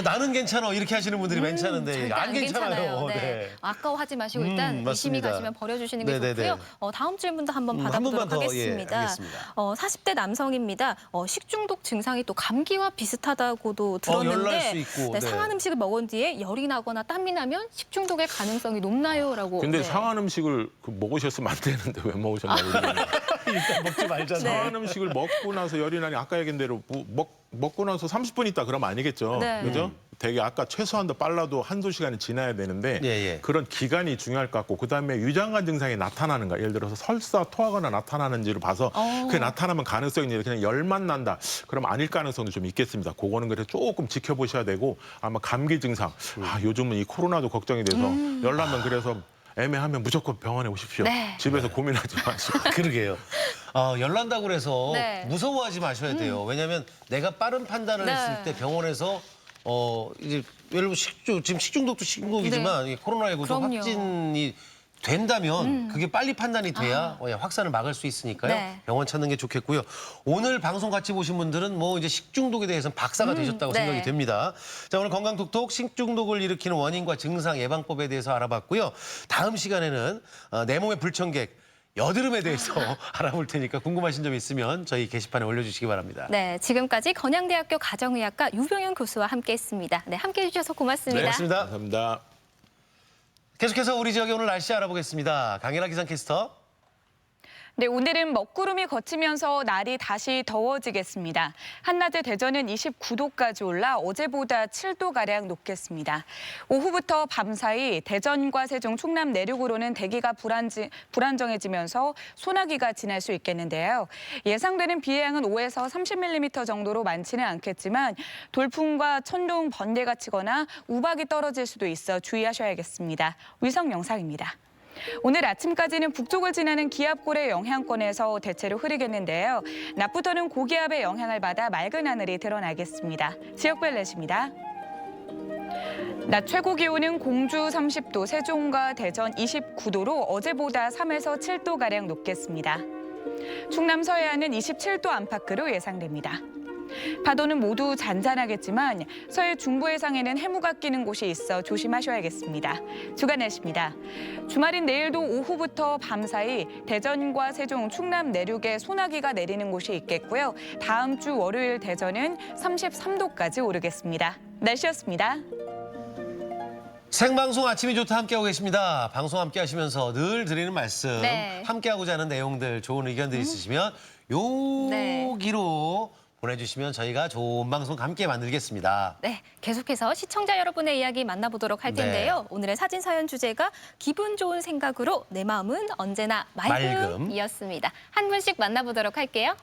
나는 괜찮아 이렇게 하시는 분들이 괜찮은데 안 괜찮아요. 아까워하지 마시고 일단 의심이 가시면 버려주시는 게 좋고요. 다음 질문도 한번 받아보도록 하겠습니다. 40대 남성입니다. 식중독 증상이 또 감기와 비슷하다고도 들었는데 열날 수 있고, 상한 음식을 먹은 뒤에 열이 나거나 땀이 나면 식중독의 가능성이 높나요?라고. 근데 상한 음식을 먹으셨으면 안 되는데 왜 먹으셨나요? 일단 먹지 말잖아요. 상한 음식을 먹고 나서 열이 나니 아까 얘기한 대로 먹고 나서 30분 있다 그러면 아니겠죠. 그죠? 되게 아까 최소한도 빨라도 한두 시간이 지나야 되는데 예. 그런 기간이 중요할 것 같고 그다음에 위장관 증상이 나타나는가 예를 들어서 설사, 토하거나 나타나는지를 봐서 그게 나타나면 가능성이 있는데 그냥 열만 난다. 그럼 아닐 가능성도 좀 있겠습니다. 그거는 그래서 조금 지켜보셔야 되고 아마 감기 증상. 요즘은 이 코로나도 걱정이 돼서 열나면 그래서 애매하면 무조건 병원에 오십시오. 네. 집에서 고민하지 마시고. 그러게요. 열난다고 그래서 네. 무서워하지 마셔야 돼요. 왜냐하면 내가 빠른 판단을 네. 했을 때 병원에서 이제 예를 들면 지금 식중독도 식중독이지만 이 코로나19도 그럼요. 확진이 된다면 그게 빨리 판단이 돼야 확산을 막을 수 있으니까요. 네. 병원 찾는 게 좋겠고요. 오늘 방송 같이 보신 분들은 뭐 이제 식중독에 대해서는 박사가 되셨다고 네. 생각이 됩니다. 자, 오늘 건강톡톡 식중독을 일으키는 원인과 증상 예방법에 대해서 알아봤고요. 다음 시간에는 내 몸의 불청객 여드름에 대해서 알아볼 테니까 궁금하신 점 있으면 저희 게시판에 올려주시기 바랍니다. 네, 지금까지 건양대학교 가정의학과 유병현 교수와 함께했습니다. 네, 함께해 주셔서 고맙습니다. 네, 고맙습니다. 감사합니다. 계속해서 우리 지역의 오늘 날씨 알아보겠습니다. 강혜라 기상캐스터. 네, 오늘은 먹구름이 걷히면서 날이 다시 더워지겠습니다. 한낮에 대전은 29도까지 올라 어제보다 7도가량 높겠습니다. 오후부터 밤사이 대전과 세종, 충남 내륙으로는 대기가 불안정해지면서 소나기가 지날 수 있겠는데요. 예상되는 비의 양은 5에서 30mm 정도로 많지는 않겠지만 돌풍과 천둥, 번개가 치거나 우박이 떨어질 수도 있어 주의하셔야겠습니다. 위성 영상입니다. 오늘 아침까지는 북쪽을 지나는 기압골의 영향권에서 대체로 흐리겠는데요. 낮부터는 고기압의 영향을 받아 맑은 하늘이 드러나겠습니다. 지역별 날씨입니다. 낮 최고 기온은 공주 30도, 세종과 대전 29도로 어제보다 3에서 7도가량 높겠습니다. 충남 서해안은 27도 안팎으로 예상됩니다. 파도는 모두 잔잔하겠지만 서해 중부 해상에는 해무가 끼는 곳이 있어 조심하셔야겠습니다. 주간 날씨입니다. 주말인 내일도 오후부터 밤사이 대전과 세종, 충남 내륙에 소나기가 내리는 곳이 있겠고요. 다음 주 월요일 대전은 33도까지 오르겠습니다. 날씨였습니다. 생방송 아침이 좋다 함께하고 계십니다. 방송 함께 하시면서 늘 드리는 말씀, 네. 함께하고자 하는 내용들, 좋은 의견들 있으시면 여기로 보내주시면 저희가 좋은 방송 함께 만들겠습니다. 네, 계속해서 시청자 여러분의 이야기 만나보도록 할 텐데요. 오늘의 사진 사연 주제가 기분 좋은 생각으로 내 마음은 언제나 맑음이었습니다. 한 분씩 만나보도록 할게요.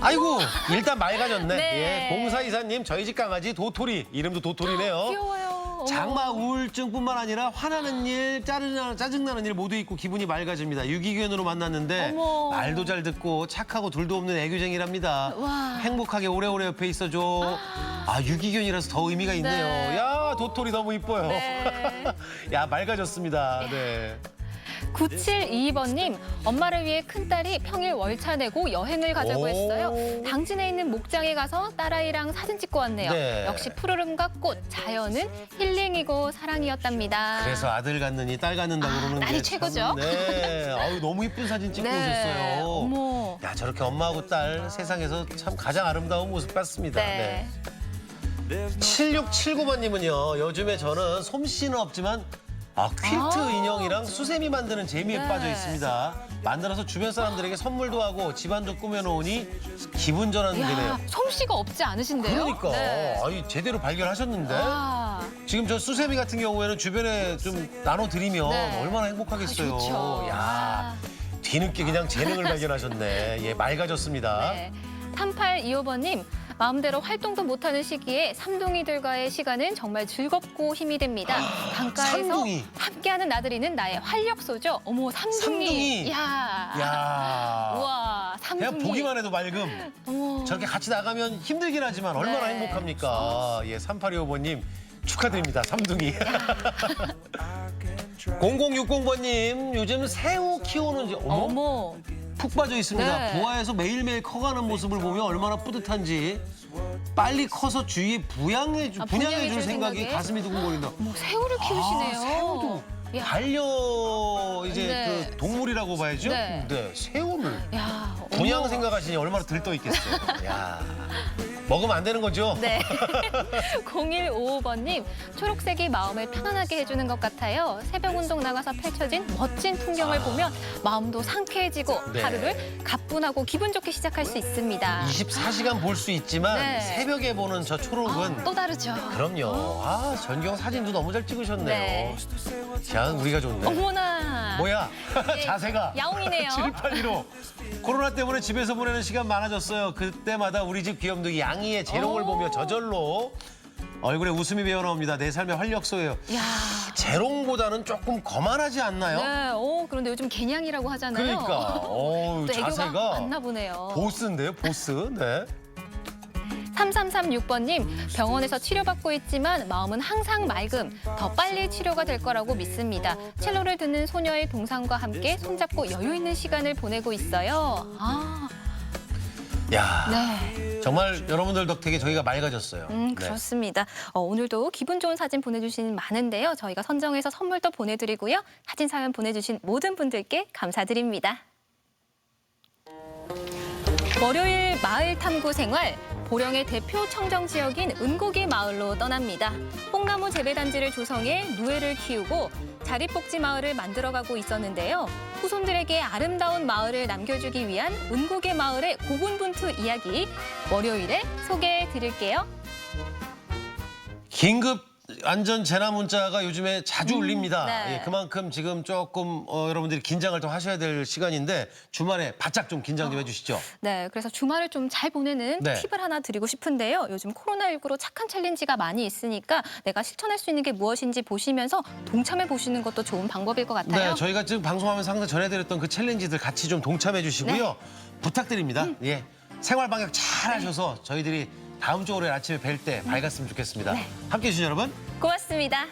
아이고, 일단 맑아졌네. 네. 예, 공사이사님, 저희 집 강아지 도토리, 이름도 도토리네요. 귀여워요. 장마 우울증뿐만 아니라 화나는 일, 짜증나는 일 모두 있고 기분이 맑아집니다. 유기견으로 만났는데 어머. 말도 잘 듣고 착하고 둘도 없는 애교쟁이랍니다. 와. 행복하게 오래오래 옆에 있어줘. 유기견이라서 더 의미가 있네요. 네. 야, 도토리 너무 이뻐요. 네. 야, 맑아졌습니다. 네. 9722번님, 엄마를 위해 큰딸이 평일 월차 내고 여행을 가자고 오. 했어요. 당진에 있는 목장에 가서 딸아이랑 사진 찍고 왔네요. 네. 역시 푸르름과 꽃, 자연은 힐링이고 사랑이었답니다. 그래서 아들 갖느니 딸 갖는다고 그러는 게 딸이 참, 최고죠. 네. 너무 이쁜 사진 찍고 네. 오셨어요. 어머. 야, 저렇게 엄마하고 딸 세상에서 참 가장 아름다운 모습 같습니다. 네. 7679번님은요. 요즘에 저는 솜씨는 없지만 퀼트 인형이랑 수세미 만드는 재미에 네. 빠져 있습니다. 만들어서 주변 사람들에게 선물도 하고 집안도 꾸며놓으니 기분 전환이 되네요. 야, 솜씨가 없지 않으신데요? 그러니까 네. 제대로 발견하셨는데 와. 지금 저 수세미 같은 경우에는 주변에 좀 나눠드리면 네. 얼마나 행복하겠어요. 좋죠. 야, 뒤늦게 그냥 재능을 발견하셨네. 예, 맑아졌습니다. 네. 3825번님, 마음대로 활동도 못하는 시기에 삼둥이들과의 시간은 정말 즐겁고 힘이 됩니다. 강가에서 삼둥이. 함께하는 나들이는 나의 활력소죠. 어머, 삼둥이. 삼둥이. 야. 우와, 삼둥이. 그냥 보기만 해도 맑음. 어머. 저렇게 같이 나가면 힘들긴 하지만 얼마나 네. 행복합니까? 예, 3825번님 축하드립니다. 삼둥이. 0060번님, 요즘 새우 키우는지 어머. 푹 빠져 있습니다. 네. 부화해서 매일매일 커가는 모습을 보면 얼마나 뿌듯한지 빨리 커서 주위에 분양해줄 분양해줄 생각이 생각에? 가슴이 두근거린다. 어머, 새우를 키우시네요. 새우도 야. 반려 이제 네. 그 동물이라고 봐야죠. 네. 새우를 야, 분양 어머. 생각하시니 얼마나 들떠 있겠어요. 야. 먹으면 안 되는 거죠? 네. 0155번님, 초록색이 마음을 편안하게 해주는 것 같아요. 새벽 운동 나가서 펼쳐진 멋진 풍경을 보면 마음도 상쾌해지고 네. 하루를 가뿐하고 기분 좋게 시작할 수 있습니다. 24시간 볼 수 있지만 네. 새벽에 보는 저 초록은 또 다르죠. 그럼요. 아, 전경 사진도 너무 잘 찍으셨네요. 네. 자, 우리가 좋네. 어머나. 뭐야? 자세가. 야옹이네요. 7815. 코로나 때문에 집에서 보내는 시간 많아졌어요. 그때마다 우리 집 귀염둥이 양이의 재롱을 보며 저절로 얼굴에 웃음이 배어나옵니다. 내 삶의 활력소예요. 야. 재롱보다는 조금 거만하지 않나요? 네. 그런데 요즘 개냥이라고 하잖아요. 그러니까. 또 애교가 자세가 많나 보네요. 보스인데요, 보스. 네. 3336번님, 병원에서 치료받고 있지만 마음은 항상 맑음. 더 빨리 치료가 될 거라고 믿습니다. 첼로를 듣는 소녀의 동상과 함께 손잡고 여유 있는 시간을 보내고 있어요. 야, 네. 정말 여러분들 덕택에 저희가 맑아졌어요. 네. 그렇습니다. 오늘도 기분 좋은 사진 보내주신 많은데요. 저희가 선정해서 선물도 보내드리고요. 사진 사연 보내주신 모든 분들께 감사드립니다. 월요일 마을 탐구 생활. 보령의 대표 청정 지역인 은고기 마을로 떠납니다. 뽕나무 재배단지를 조성해 누에를 키우고 자립복지 마을을 만들어가고 있었는데요. 후손들에게 아름다운 마을을 남겨주기 위한 은고개 마을의 고군분투 이야기 월요일에 소개해 드릴게요. 긴급 안전 재난 문자가 요즘에 자주 울립니다. 네. 예, 그만큼 지금 조금 여러분들이 긴장을 더 하셔야 될 시간인데 주말에 바짝 좀 긴장 좀 해주시죠. 네, 그래서 주말을 좀 잘 보내는 네. 팁을 하나 드리고 싶은데요. 요즘 코로나19로 착한 챌린지가 많이 있으니까 내가 실천할 수 있는 게 무엇인지 보시면서 동참해 보시는 것도 좋은 방법일 것 같아요. 네, 저희가 지금 방송하면서 항상 전해드렸던 그 챌린지들 같이 좀 동참해 주시고요. 부탁드립니다. 예, 생활 방역 잘 하셔서 저희들이 다음 주 월요일 아침에 뵐 때 밝았으면 좋겠습니다. 함께해 주신 여러분 고맙습니다.